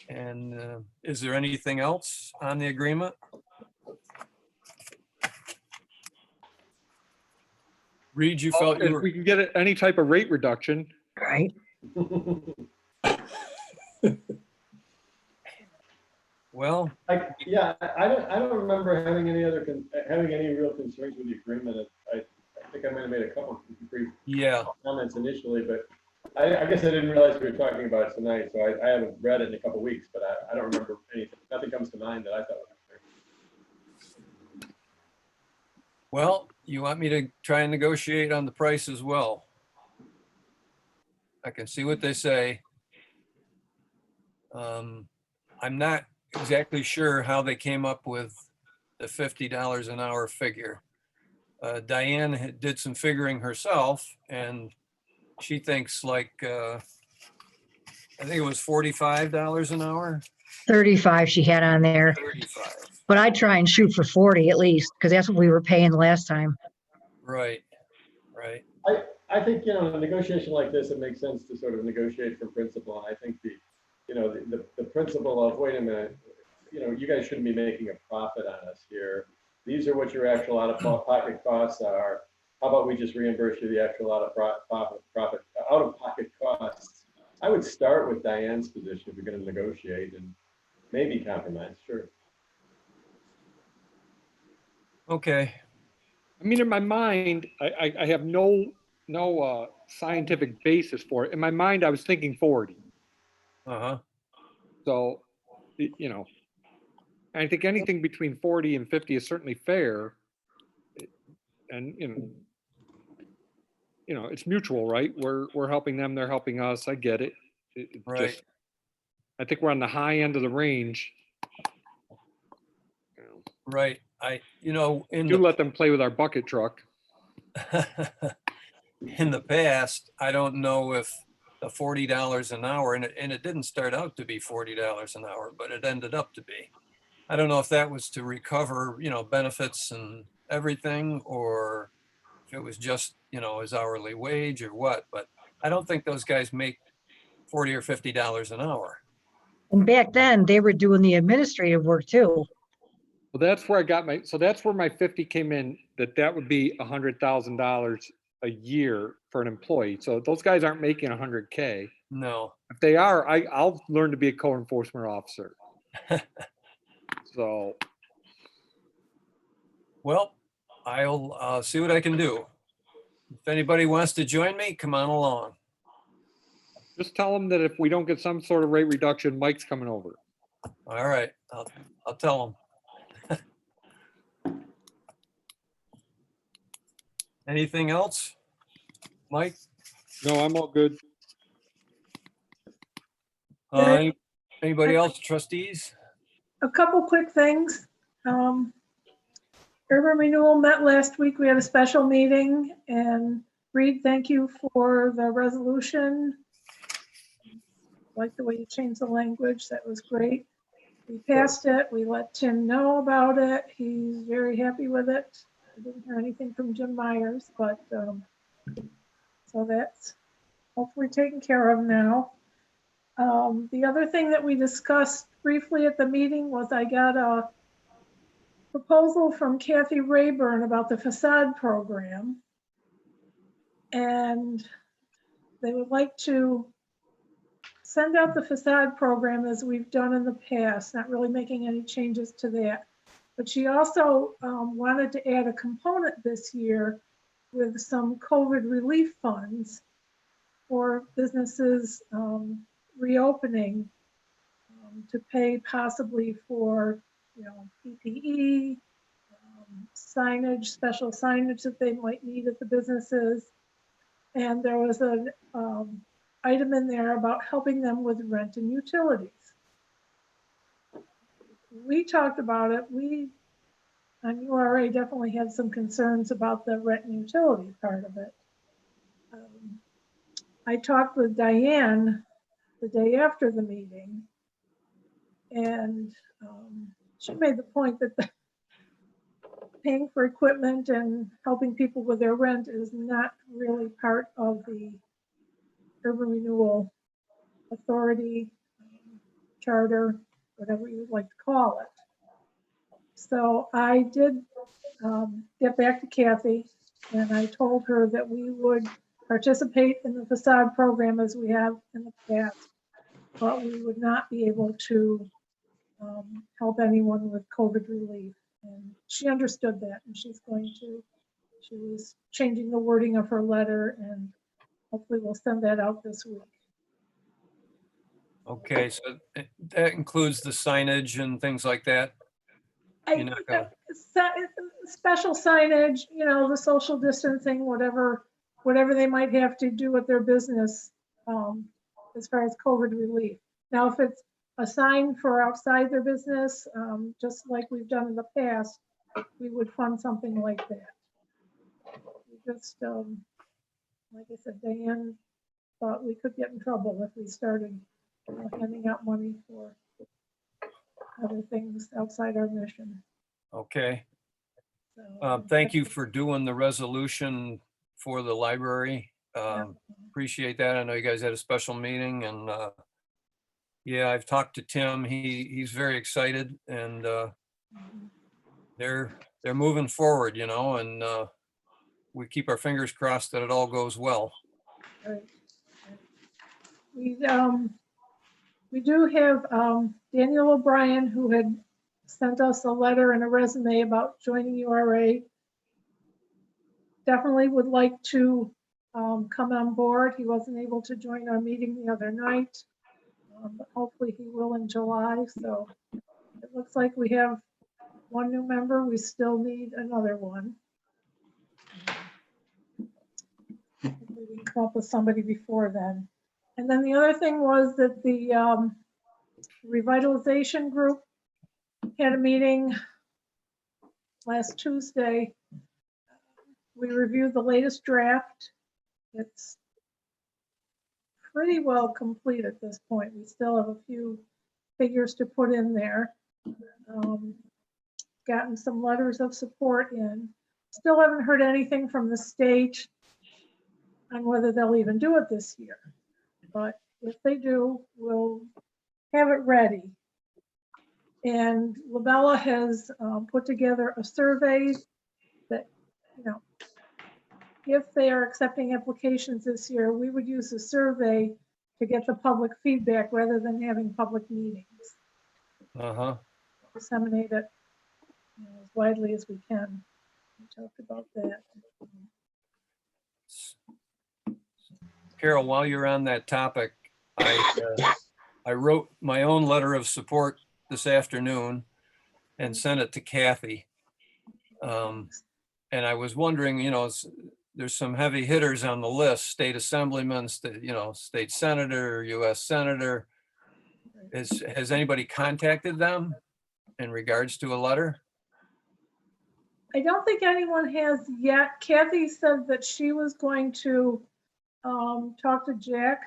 [SPEAKER 1] And is there anything else on the agreement? Reed, you felt you
[SPEAKER 6] If
[SPEAKER 1] were,
[SPEAKER 6] we can get any type of rate reduction,
[SPEAKER 2] Right?
[SPEAKER 1] well,
[SPEAKER 8] Yeah, I don't remember having any other, having any real concerns with the agreement. I think I might have made a couple of brief
[SPEAKER 1] yeah,
[SPEAKER 8] comments initially, but I guess I didn't realize we were talking about it tonight, so I haven't read it in a couple of weeks, but I don't remember anything. Nothing comes to mind that I thought was.
[SPEAKER 1] well, you want me to try and negotiate on the price as well? I can see what they say. I'm not exactly sure how they came up with the $50 an hour figure. Diane did some figuring herself and she thinks like, I think it was $45 an hour,
[SPEAKER 2] 35 she had on there,
[SPEAKER 1] 35,
[SPEAKER 2] but I'd try and shoot for 40 at least, because that's what we were paying last time.
[SPEAKER 1] right, right,
[SPEAKER 8] I think, in a negotiation like this, it makes sense to sort of negotiate from principle. And I think the principle of, wait a minute, you guys shouldn't be making a profit on us here. These are what your actual out-of-pocket costs are. How about we just reimburse you the actual out-of-pocket costs? I would start with Diane's position if you're going to negotiate and maybe compromise, sure.
[SPEAKER 1] okay,
[SPEAKER 6] I mean, in my mind, I have no scientific basis for it. In my mind, I was thinking 40.
[SPEAKER 1] uh-huh,
[SPEAKER 6] So, I think anything between 40 and 50 is certainly fair. And, it's mutual, right? We're helping them, they're helping us. I get it. It
[SPEAKER 1] right,
[SPEAKER 6] just, I think we're on the high end of the range.
[SPEAKER 1] right. In
[SPEAKER 6] Do
[SPEAKER 1] the
[SPEAKER 6] let them play with our bucket truck.
[SPEAKER 1] in the past, I don't know if the $40 an hour, and it didn't start out to be $40 an hour, but it ended up to be. I don't know if that was to recover, benefits and everything, or if it was just, his hourly wage or what, but I don't think those guys make $40 or $50 an hour.
[SPEAKER 2] And back then, they were doing the administrative work too.
[SPEAKER 6] Well, that's where I got that's where my 50 came in, that would be $100,000 a year for an employee. So those guys aren't making 100K.
[SPEAKER 1] No,
[SPEAKER 6] If they are, I'll learn to be a code enforcement officer. So,
[SPEAKER 1] well, I'll see what I can do. If anybody wants to join me, come on along.
[SPEAKER 6] just tell them that if we don't get some sort of rate reduction, Mike's coming over.
[SPEAKER 1] All right, I'll tell them. Anything else? Mike?
[SPEAKER 6] No, I'm all good.
[SPEAKER 1] Anybody else, trustees?
[SPEAKER 5] A couple quick things. Urban Renewal met last week. We had a special meeting, and Reed, thank you for the resolution. Like the way you changed the language, that was great. We passed it. We let Tim know about it. He's very happy with it. I didn't hear anything from Jim Myers, but so that's hopefully taken care of now. The other thing that we discussed briefly at the meeting was I got a proposal from Kathy Rayburn about the facade program. And they would like to send out the facade program as we've done in the past, not really making any changes to that. But she also wanted to add a component this year with some COVID relief funds for businesses reopening to pay possibly for, PPE, signage, special signage that they might need at the businesses. And there was an item in there about helping them with rent and utilities. We talked about it. We, on URA, definitely had some concerns about the rent and utility part of it. I talked with Diane the day after the meeting, and she made the point that paying for equipment and helping people with their rent is not really part of the Urban Renewal Authority charter, whatever you would like to call it. So I did get back to Kathy, And I told her that we would participate in the facade program as we have in the past, but we would not be able to help anyone with COVID relief. And she understood that, and she was changing the wording of her letter, and hopefully we'll send that out this week.
[SPEAKER 1] Okay, so that includes the signage and things like that? You're not gonna-
[SPEAKER 5] Special signage, you know, the social distancing, whatever they might have to do with their business as far as COVID relief. Now, if it's a sign for outside their business, just like we've done in the past, we would fund something like that. We just, like I said, Diane thought we could get in trouble if we started handing out money for other things outside our mission.
[SPEAKER 1] Okay,
[SPEAKER 5] So,
[SPEAKER 1] thank you for doing the resolution for the library. Appreciate that. I know you guys had a special meeting, and yeah, I've talked to Tim. He's very excited, and they're moving forward, you know, and we keep our fingers crossed that it all goes well.
[SPEAKER 5] Right. We do have Daniel O'Brien, who had sent us a letter and a resume about joining URA. Definitely would like to come on board. He wasn't able to join our meeting the other night, but hopefully he will in July. So it looks like we have one new member. We still need another one. Hopefully we can come up with somebody before then. And then the other thing was that the revitalization group had a meeting last Tuesday. We reviewed the latest draft. It's pretty well complete at this point. We still have a few figures to put in there. Gotten some letters of support in. Still haven't heard anything from the state on whether they'll even do it this year. But if they do, we'll have it ready. And Labella has put together a survey that, you know, if they are accepting applications this year, we would use the survey to get the public feedback rather than having public meetings. Disseminate it, you know, as widely as we can. We talked about that.
[SPEAKER 1] Carol, while you're on that topic, I wrote my own letter of support this afternoon and sent it to Kathy. And I was wondering, you know, there's some heavy hitters on the list: state assemblyman, state senator, U.S. senator. Has anybody contacted them in regards to a letter?
[SPEAKER 5] I don't think anyone has yet. Kathy said that she was going to talk to Jack,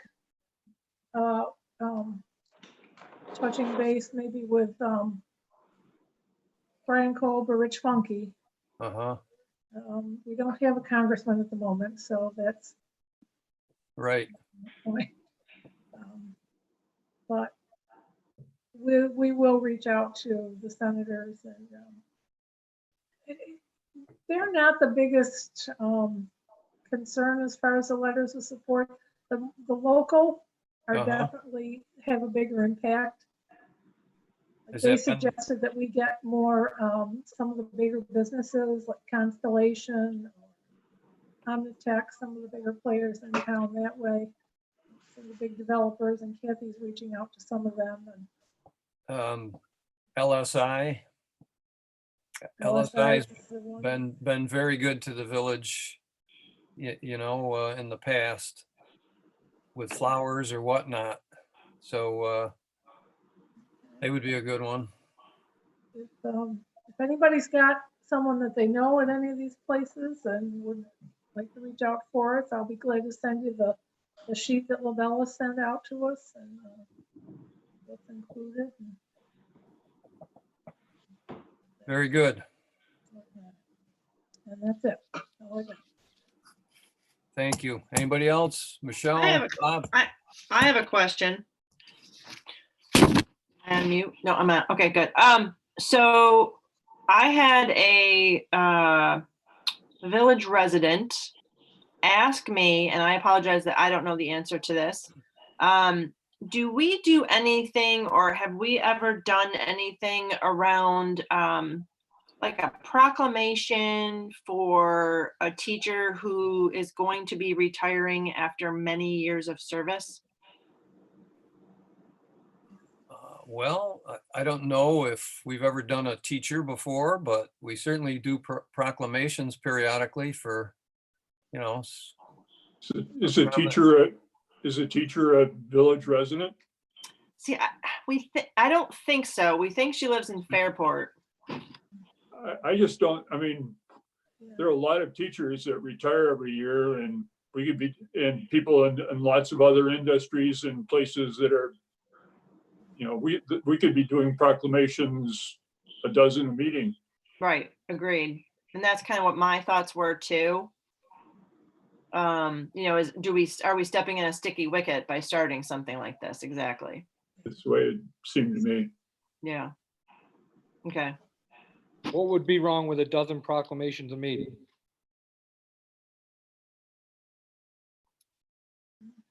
[SPEAKER 5] touching base maybe with Brian Kolb or Rich Funky. We don't have a congressman at the moment, so that's
[SPEAKER 1] right.
[SPEAKER 5] But we will reach out to the senators, and they're not the biggest concern as far as the letters of support. The local are definitely have a bigger impact. They suggested that we get more some of the bigger businesses like Constellation, Omnitech, some of the bigger players in town that way. Some of the big developers, and Kathy's reaching out to some of them. And
[SPEAKER 1] LSI has been very good to the village, you know, in the past with flowers or whatnot. So they would be a good one.
[SPEAKER 5] If anybody's got someone that they know at any of these places and would like to reach out for us, I'll be glad to send you the sheet that Labella sent out to us, and that's included.
[SPEAKER 1] Very good.
[SPEAKER 5] And that's it. All I got.
[SPEAKER 1] Thank you. Anybody else? Michelle? Bob?
[SPEAKER 3] I have a question. And mute. No, I'm not. Okay, good. So I had a village resident ask me, and I apologize that I don't know the answer to this. Do we do anything, or have we ever done anything around like a proclamation for a teacher who is going to be retiring after many years of service?
[SPEAKER 1] Well, I don't know if we've ever done a teacher before, but we certainly do proclamations periodically for, you know,
[SPEAKER 4] Is a teacher a village resident?
[SPEAKER 3] See, I don't think so. We think she lives in Fairport.
[SPEAKER 4] I just don't, I mean, there are a lot of teachers that retire every year, and we could be, and people in lots of other industries and places that are, you know, we could be doing proclamations a dozen a meeting.
[SPEAKER 3] Right, agreed. And that's kind of what my thoughts were too. You know, are we stepping in a sticky wicket by starting something like this? Exactly.
[SPEAKER 4] That's the way it seemed to me.
[SPEAKER 3] Yeah. Okay.
[SPEAKER 6] What would be wrong with a dozen proclamations a meeting?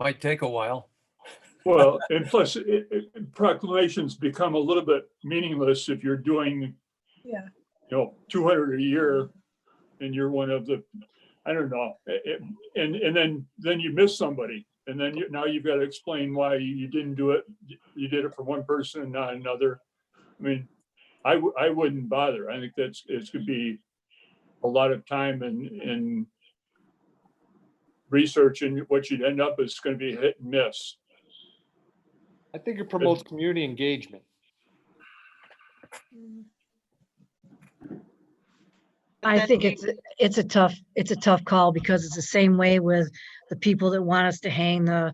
[SPEAKER 1] might take a while.
[SPEAKER 4] Well, and plus proclamations become a little bit meaningless if you're doing,
[SPEAKER 5] Yeah.
[SPEAKER 4] you know, 200 a year and you're one of the, I don't know. And then you miss somebody, and then now you've got to explain why you didn't do it. You did it for one person and not another. I mean, I wouldn't bother. I think it could be a lot of time and research, and what you'd end up is going to be hit and miss.
[SPEAKER 6] I think it promotes community engagement.
[SPEAKER 2] I think it's a tough call, because it's the same way with the people that want us to hang the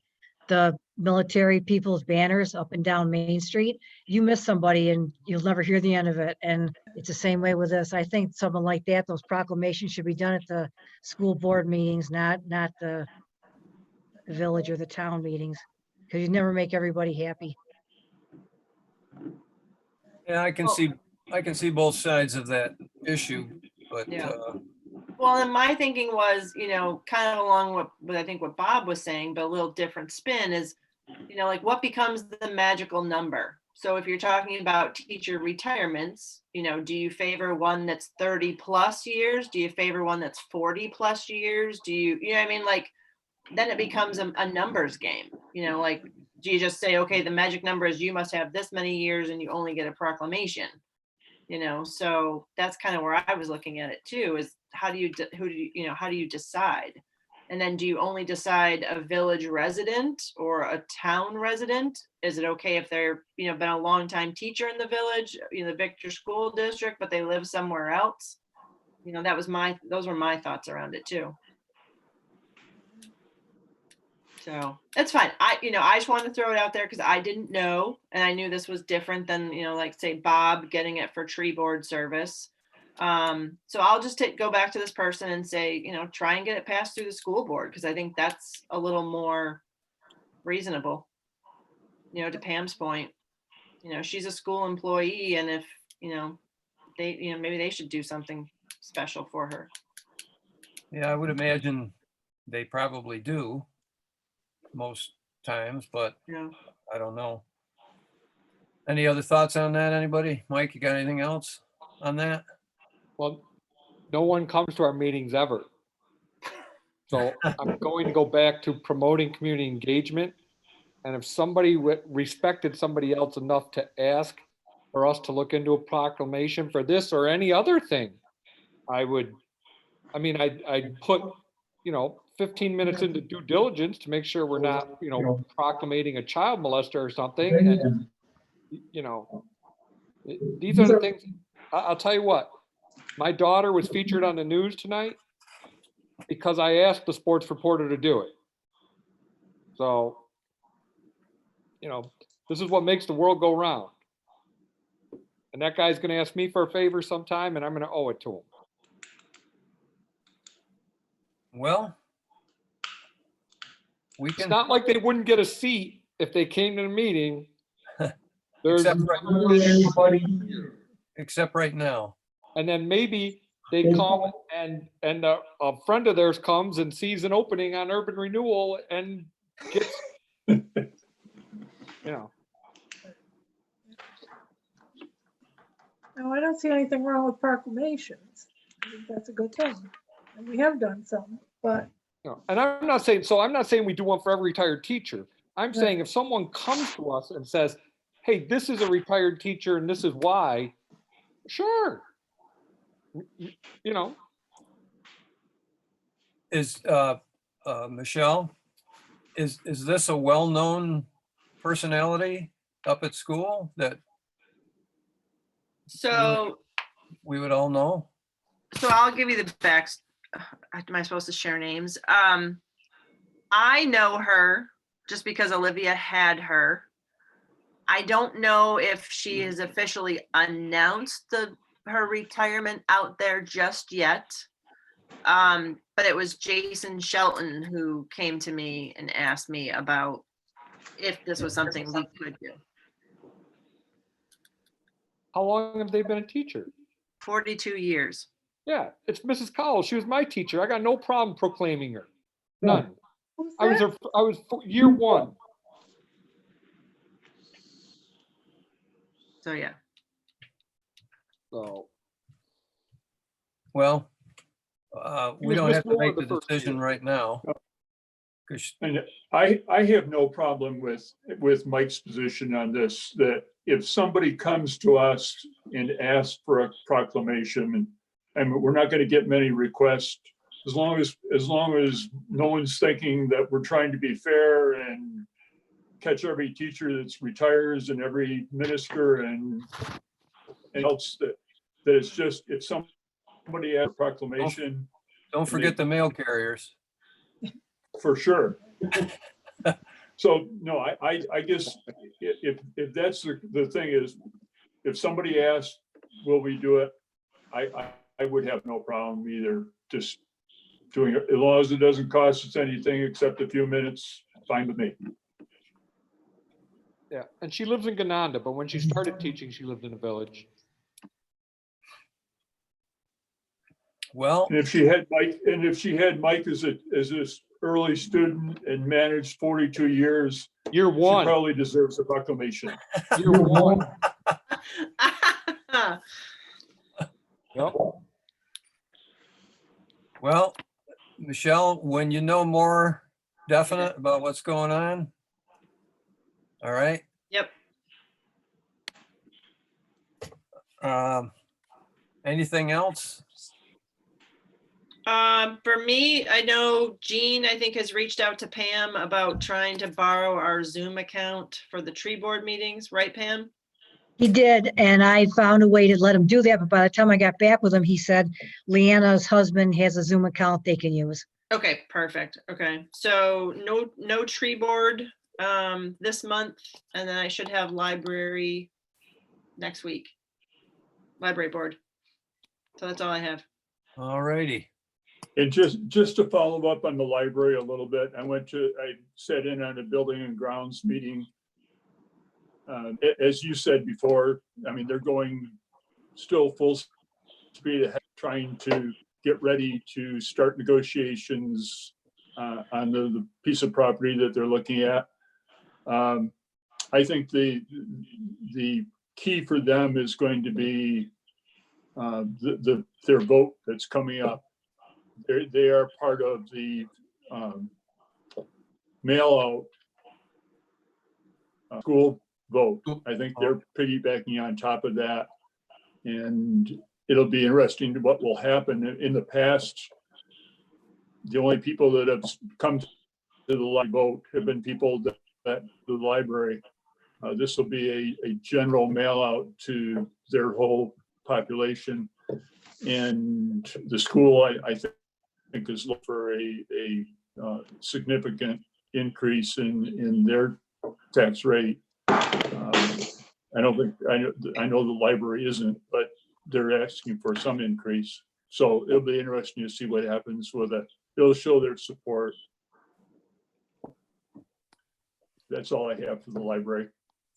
[SPEAKER 2] military people's banners up and down Main Street. You miss somebody and you'll never hear the end of it. And it's the same way with this. I think something like that, those proclamations should be done at the school board meetings, not the village or the town meetings, because you never make everybody happy.
[SPEAKER 1] Yeah, I can see both sides of that issue, but
[SPEAKER 3] Yeah. Well, and my thinking was, you know, kind of along with I think what Bob was saying, but a little different spin is, you know, like what becomes the magical number? So if you're talking about teacher retirements, you know, do you favor one that's 30 plus years? Do you favor one that's 40 plus years? You know what I mean? Like, then it becomes a numbers game, you know, like, do you just say, okay, the magic number is you must have this many years and you only get a proclamation, you know? So that's kind of where I was looking at it too, is how do you decide? And then do you only decide a village resident or a town resident? Is it okay if they're, you know, been a long time teacher in the village, you know, the Victor School District, but they live somewhere else? You know, those were my thoughts around it too. So it's fine. I just wanted to throw it out there because I didn't know, and I knew this was different than, you know, like say Bob getting it for tree board service. So I'll just go back to this person and say, you know, try and get it passed through the school board, because I think that's a little more reasonable. You know, to Pam's point, you know, she's a school employee, and if, you know, they, you know, maybe they should do something special for her.
[SPEAKER 1] yeah, I would imagine they probably do most times, but
[SPEAKER 3] Yeah.
[SPEAKER 1] I don't know. Any other thoughts on that, anybody? Mike, you got anything else on that?
[SPEAKER 6] Well, no one comes to our meetings ever. So I'm going to go back to promoting community engagement. And if somebody respected somebody else enough to ask for us to look into a proclamation for this or any other thing, I'd put, you know, 15 minutes into due diligence to make sure we're not, you know, proclamating a child molester or something. And, you know, these are the things. I'll tell you what, my daughter was featured on the news tonight because I asked the sports reporter to do it. So, you know, this is what makes the world go round. And that guy's going to ask me for a favor sometime, and I'm going to owe it to him.
[SPEAKER 1] Well, we
[SPEAKER 6] It's
[SPEAKER 1] can,
[SPEAKER 6] not like they wouldn't get a seat if they came to the meeting. There's
[SPEAKER 1] except right now.
[SPEAKER 6] and then maybe they come and a friend of theirs comes and sees an opening on urban renewal and gets, you know,
[SPEAKER 5] No, I don't see anything wrong with proclamations. I think that's a good thing. And we have done some, but
[SPEAKER 6] and I'm not saying we do one for every retired teacher. I'm
[SPEAKER 5] Right.
[SPEAKER 6] saying if someone comes to us and says, hey, this is a retired teacher and this is why, sure. You know,
[SPEAKER 1] Is, Michelle, is this a well-known personality up at school that
[SPEAKER 3] So,
[SPEAKER 1] we would all know?
[SPEAKER 3] so I'll give you the facts. Am I supposed to share names? I know her just because Olivia had her. I don't know if she has officially announced her retirement out there just yet. But it was Jason Shelton who came to me and asked me about if this was something we could do.
[SPEAKER 6] how long have they been a teacher?
[SPEAKER 3] 42 years.
[SPEAKER 6] Yeah, it's Mrs. Cowell. She was my teacher. I got no problem proclaiming her. None.
[SPEAKER 5] who's
[SPEAKER 6] I was
[SPEAKER 5] that?
[SPEAKER 6] year one.
[SPEAKER 3] So yeah.
[SPEAKER 6] So
[SPEAKER 1] Well,
[SPEAKER 6] He
[SPEAKER 1] we
[SPEAKER 6] was
[SPEAKER 1] don't
[SPEAKER 6] Miss
[SPEAKER 1] have to
[SPEAKER 6] Moore
[SPEAKER 1] make
[SPEAKER 6] the
[SPEAKER 1] the
[SPEAKER 6] first
[SPEAKER 1] decision
[SPEAKER 6] year.
[SPEAKER 1] right now. 'Cause
[SPEAKER 4] And I have no problem with Mike's position on this, that if somebody comes to us and asks for a proclamation, and we're not going to get many requests, as long as no one's thinking that we're trying to be fair and catch every teacher that's retires and every minister and else, that it's just, if somebody has a proclamation,
[SPEAKER 1] don't forget the mail carriers.
[SPEAKER 4] for sure. So, no, I guess if that's the thing is, if somebody asks, will we do it? I would have no problem either, just doing it, as long as it doesn't cost us anything except a few minutes, fine with me.
[SPEAKER 6] yeah, and she lives in Gananda, but when she started teaching, she lived in a village.
[SPEAKER 1] Well,
[SPEAKER 4] And if she had Mike as this early student and managed 42 years,
[SPEAKER 6] Year
[SPEAKER 4] she
[SPEAKER 6] one,
[SPEAKER 4] probably deserves a proclamation.
[SPEAKER 6] year one. Yep.
[SPEAKER 1] well, Michelle, when you know more definite about what's going on. All right.
[SPEAKER 3] Yep.
[SPEAKER 1] Anything else?
[SPEAKER 3] For me, I know Jean, I think, has reached out to Pam about trying to borrow our Zoom account for the tree board meetings, right, Pam?
[SPEAKER 2] He did, and I found a way to let him do that, but by the time I got back with him, he said Leanna's husband has a Zoom account they can use.
[SPEAKER 3] Okay, perfect. Okay, so no tree board this month, and then I should have library next week. Library board. So that's all I have.
[SPEAKER 1] All righty.
[SPEAKER 4] And just to follow up on the library a little bit, I sat in on a building and grounds meeting. As you said before, I mean, they're going still full speed ahead, trying to get ready to start negotiations on the piece of property that they're looking at. I think the key for them is going to be their vote that's coming up. They are part of the mail out school vote. I think they're piggybacking on top of that. And it'll be interesting to what will happen. In the past, the only people that have come to the vote have been people that the library. This will be a general mail out to their whole population. And the school, I think, is looking for a significant increase in their tax rate. I know the library isn't, but they're asking for some increase. So it'll be interesting to see what happens with it. It'll show their support. That's all I have for the library.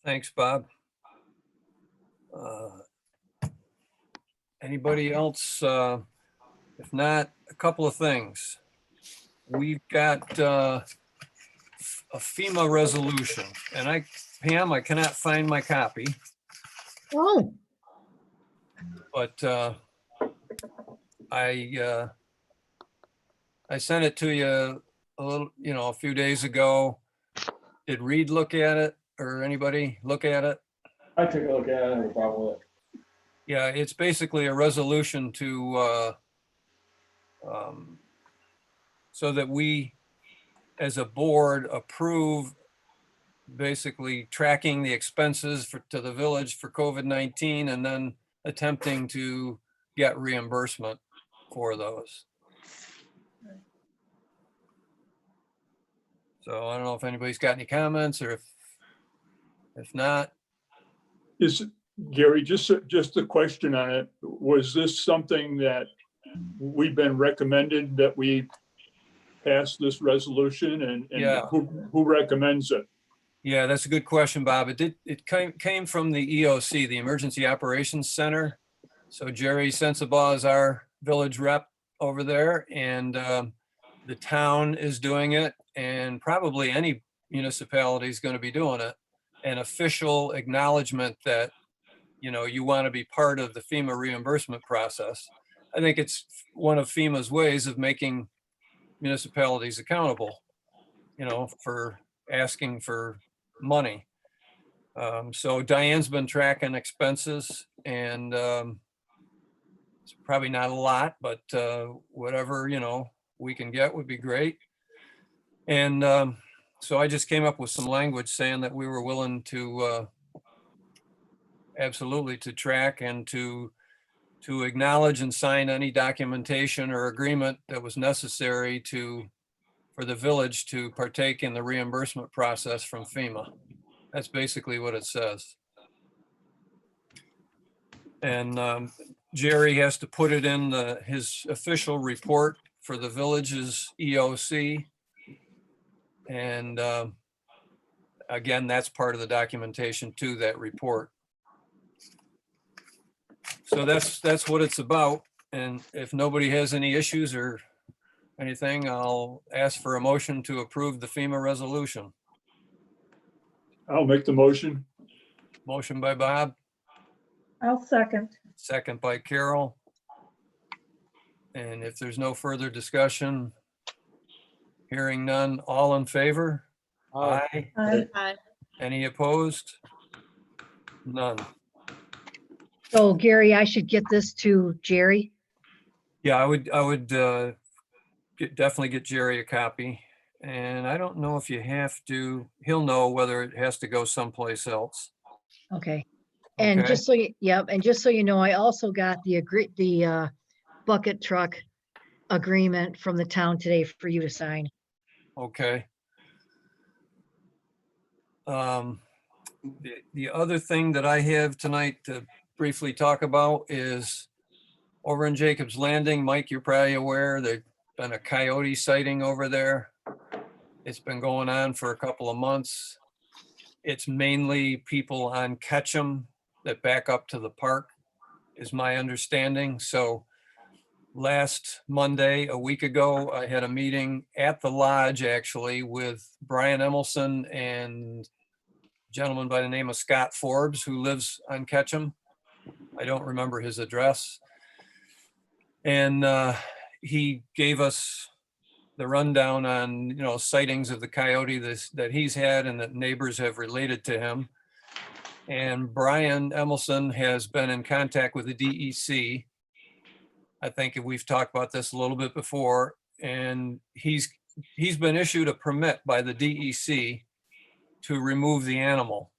[SPEAKER 1] Thanks, Bob. Anybody else If not, a couple of things. We've got a FEMA resolution, and Pam, I cannot find my copy,
[SPEAKER 2] Oh,
[SPEAKER 1] but I sent it to you a little, a few days ago. Did Reed look at it or anybody look at it?
[SPEAKER 8] I took a look at it, I don't have a problem with it.
[SPEAKER 1] Yeah, it's basically a resolution to, so that we, as a board, approve basically tracking the expenses to the village for COVID-19 and then attempting to get reimbursement for those. So I don't know if anybody's got any comments, or if not,
[SPEAKER 4] Is, Gary, just a question on it. Was this something that we've been recommended that we pass this resolution, and
[SPEAKER 1] Yeah.
[SPEAKER 4] who recommends it?
[SPEAKER 1] yeah, that's a good question, Bob. It came from the EOC, the Emergency Operations Center. So Jerry Sensabaugh is our village rep over there, and the town is doing it, and probably any municipality is going to be doing it. An official acknowledgement that, you want to be part of the FEMA reimbursement process. I think it's one of FEMA's ways of making municipalities accountable, for asking for money. So Diane's been tracking expenses, and it's probably not a lot, but whatever, we can get would be great. And so I just came up with some language saying that we were willing to absolutely to track and to acknowledge and sign any documentation or agreement that was necessary for the village to partake in the reimbursement process from FEMA. That's basically what it says. And Jerry has to put it in his official report for the village's EOC. And again, that's part of the documentation to that report. So that's what it's about. And if nobody has any issues or anything, I'll ask for a motion to approve the FEMA resolution.
[SPEAKER 4] I'll make the motion.
[SPEAKER 1] Motion by Bob,
[SPEAKER 5] I'll second.
[SPEAKER 1] second by Carol. And if there's no further discussion, hearing none, all in favor? Aye.
[SPEAKER 5] I,
[SPEAKER 1] Any opposed? None.
[SPEAKER 2] so Gary, I should get this to Jerry.
[SPEAKER 1] Yeah, I would definitely get Jerry a copy. And I don't know if you have to, he'll know whether it has to go someplace else.
[SPEAKER 2] Okay. And
[SPEAKER 1] Okay.
[SPEAKER 2] just so you, yep, and just so you know, I also got the bucket truck agreement from the town today for you to sign.
[SPEAKER 1] Okay. The other thing that I have tonight to briefly talk about is over in Jacob's Landing. Mike, you're probably aware there's been a coyote sighting over there. It's been going on for a couple of months. It's mainly people on Ketchum that back up to the park, is my understanding. So last Monday, a week ago, I had a meeting at the lodge actually with Brian Emelson and a gentleman by the name of Scott Forbes, who lives on Ketchum. I don't remember his address. And he gave us the rundown on, sightings of the coyote that he's had and that neighbors have related to him. And Brian Emelson has been in contact with the DEC. I think we've talked about this a little bit before, and he's been issued a permit by the DEC to remove the animal.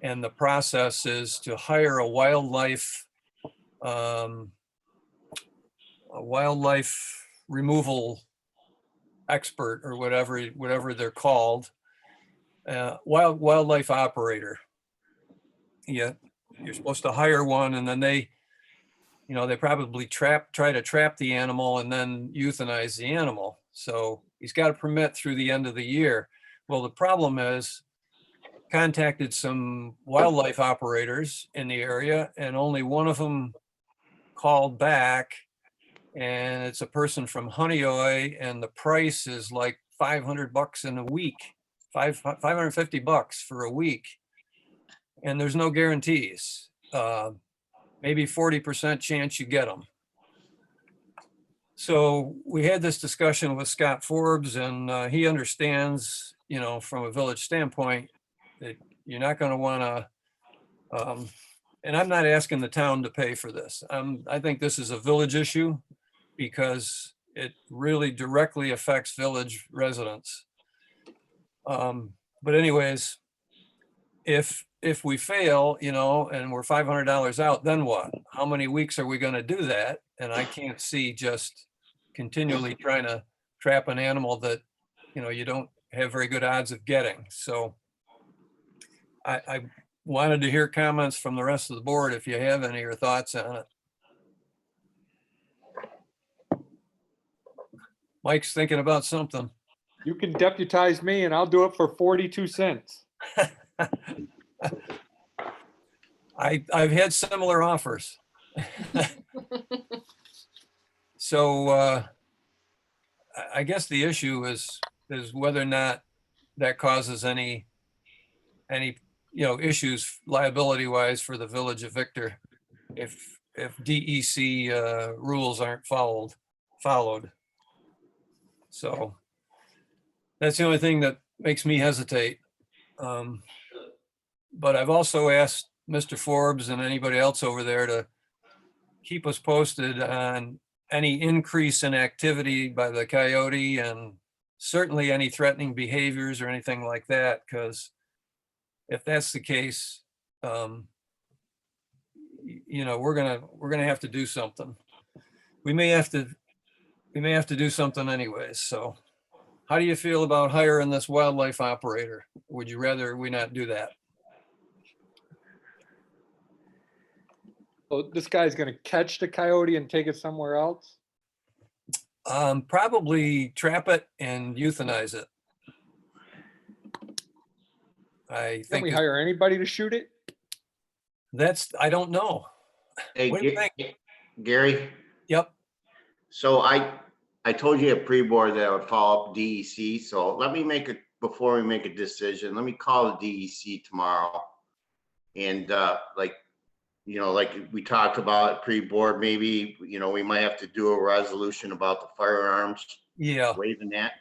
[SPEAKER 1] And the process is to hire a wildlife removal expert, or whatever they're called, wildlife operator. Yeah, you're supposed to hire one, and then they probably try to trap the animal and then euthanize the animal. So he's got a permit through the end of the year. Well, the problem is, contacted some wildlife operators in the area, and only one of them called back and it's a person from Honeoye, and the price is like $500 in a week, $550 for a week. And there's no guarantees. Maybe 40% chance you get them. So we had this discussion with Scott Forbes, and he understands, you know, from a village standpoint, that you're not going to want to, and I'm not asking the town to pay for this. I think this is a village issue because it really directly affects village residents. But anyways, if we fail, you know, and we're $500 out, then what? How many weeks are we going to do that? And I can't see just continually trying to trap an animal that, you know, you don't have very good odds of getting. So I wanted to hear comments from the rest of the board if you have any or thoughts on it. Mike's thinking about something.
[SPEAKER 6] You can deputize me and I'll do it for 42 cents.
[SPEAKER 1] I've had similar offers. So I guess the issue is whether or not that causes any you know issues liability wise for the village of Victor if DEC rules aren't followed. So that's the only thing that makes me hesitate. But I've also asked Mr. Forbes and anybody else over there to keep us posted on any increase in activity by the coyote and certainly any threatening behaviors or anything like that. Because if that's the case, you know, we're gonna have to do something. We may have to do something anyways. So how do you feel about hiring this wildlife operator? Would you rather we not do that?
[SPEAKER 6] So this guy's gonna catch the coyote and take it somewhere else?
[SPEAKER 1] Probably trap it and euthanize it. I
[SPEAKER 6] Can
[SPEAKER 1] think
[SPEAKER 6] we hire anybody to shoot it?
[SPEAKER 1] I don't know.
[SPEAKER 7] Hey,
[SPEAKER 1] What do you think?
[SPEAKER 7] Gary,
[SPEAKER 1] Yep.
[SPEAKER 7] so I told you at pre-board that I would follow up DEC, so before we make a decision, let me call the DEC tomorrow. And like, you know, like we talked about at pre-board, maybe, you know, we might have to do a resolution about the firearms,
[SPEAKER 1] Yeah.
[SPEAKER 7] waiving that.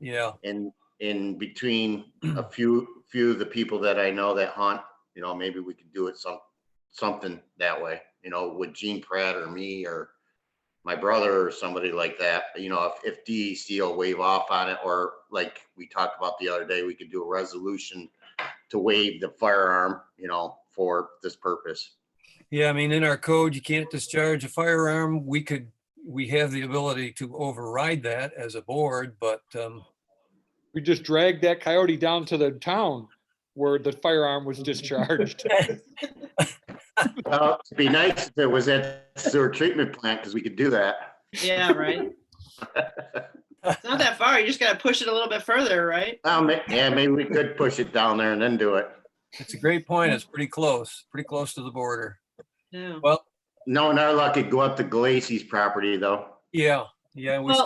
[SPEAKER 1] Yeah.
[SPEAKER 7] And in between a few of the people that I know that hunt, you know, maybe we could do it something that way, you know, with Gene Pratt or me or my brother or somebody like that, you know, if DEC will waive off on it, or like we talked about the other day, we could do a resolution to waive the firearm, you know, for this purpose.
[SPEAKER 1] Yeah. I mean, in our code, you can't discharge a firearm. We have the ability to override that as a board, but
[SPEAKER 6] We just dragged that coyote down to the town where the firearm was discharged.
[SPEAKER 7] Well, it'd be nice if it was at the sewer treatment plant, because we could do that.
[SPEAKER 3] Yeah, right. It's not that far. You just gotta push it a little bit further, right?
[SPEAKER 7] Yeah, maybe we could push it down there and then do it.
[SPEAKER 1] it's a great point. It's pretty close to the border.
[SPEAKER 3] Yeah.
[SPEAKER 1] Well,
[SPEAKER 7] No, in our luck, it'd go up to Galacey's property though.
[SPEAKER 1] yeah. We
[SPEAKER 3] Well,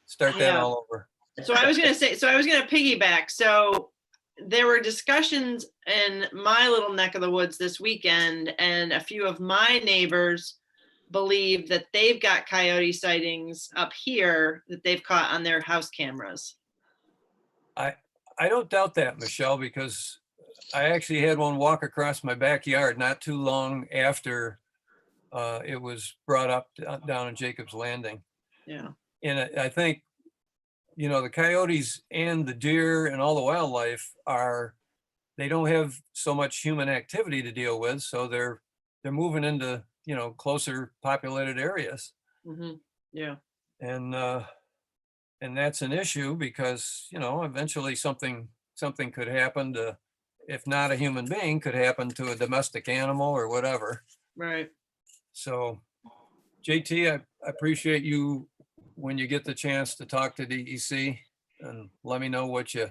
[SPEAKER 1] start that
[SPEAKER 3] yeah.
[SPEAKER 1] all over.
[SPEAKER 3] So I was gonna piggyback. So there were discussions in my little neck of the woods this weekend, and a few of my neighbors believe that they've got coyote sightings up here that they've caught on their house cameras.
[SPEAKER 1] I don't doubt that, Michelle, because I actually had one walk across my backyard not too long after it was brought up down in Jacob's Landing.
[SPEAKER 3] Yeah.
[SPEAKER 1] And I think, you know, the coyotes and the deer and all the wildlife they don't have so much human activity to deal with. So they're moving into, you know, closer populated areas.
[SPEAKER 3] Mm-hmm. Yeah.
[SPEAKER 1] And that's an issue because, you know, eventually something could happen to, if not a human being, could happen to a domestic animal or whatever.
[SPEAKER 3] Right.
[SPEAKER 1] So JT, I appreciate you when you get the chance to talk to DEC, and let me know what you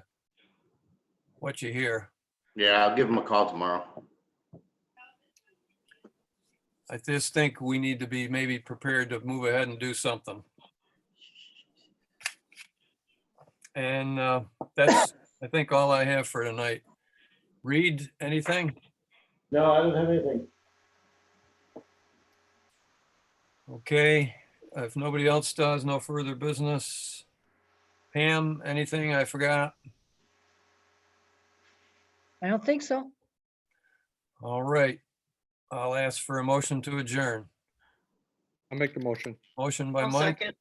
[SPEAKER 1] hear.
[SPEAKER 7] Yeah, I'll give him a call tomorrow.
[SPEAKER 1] I just think we need to be maybe prepared to move ahead and do something. And that's, I think, all I have for tonight. Reed, anything?
[SPEAKER 8] No, I don't have anything.
[SPEAKER 1] Okay, if nobody else does, no further business. Pam, anything I forgot?
[SPEAKER 2] I don't think so.
[SPEAKER 1] All right. I'll ask for a motion to adjourn.
[SPEAKER 6] I'll make the motion.
[SPEAKER 1] Motion by
[SPEAKER 3] I'll
[SPEAKER 1] Mike,
[SPEAKER 3] second.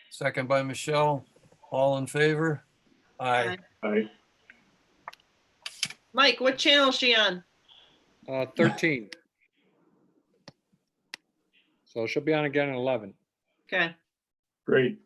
[SPEAKER 1] second by Michelle. All in favor? Aye.
[SPEAKER 4] I,
[SPEAKER 3] Mike, what channel is she on?
[SPEAKER 6] 13. So she'll be on again at 11.
[SPEAKER 3] Okay.
[SPEAKER 4] great.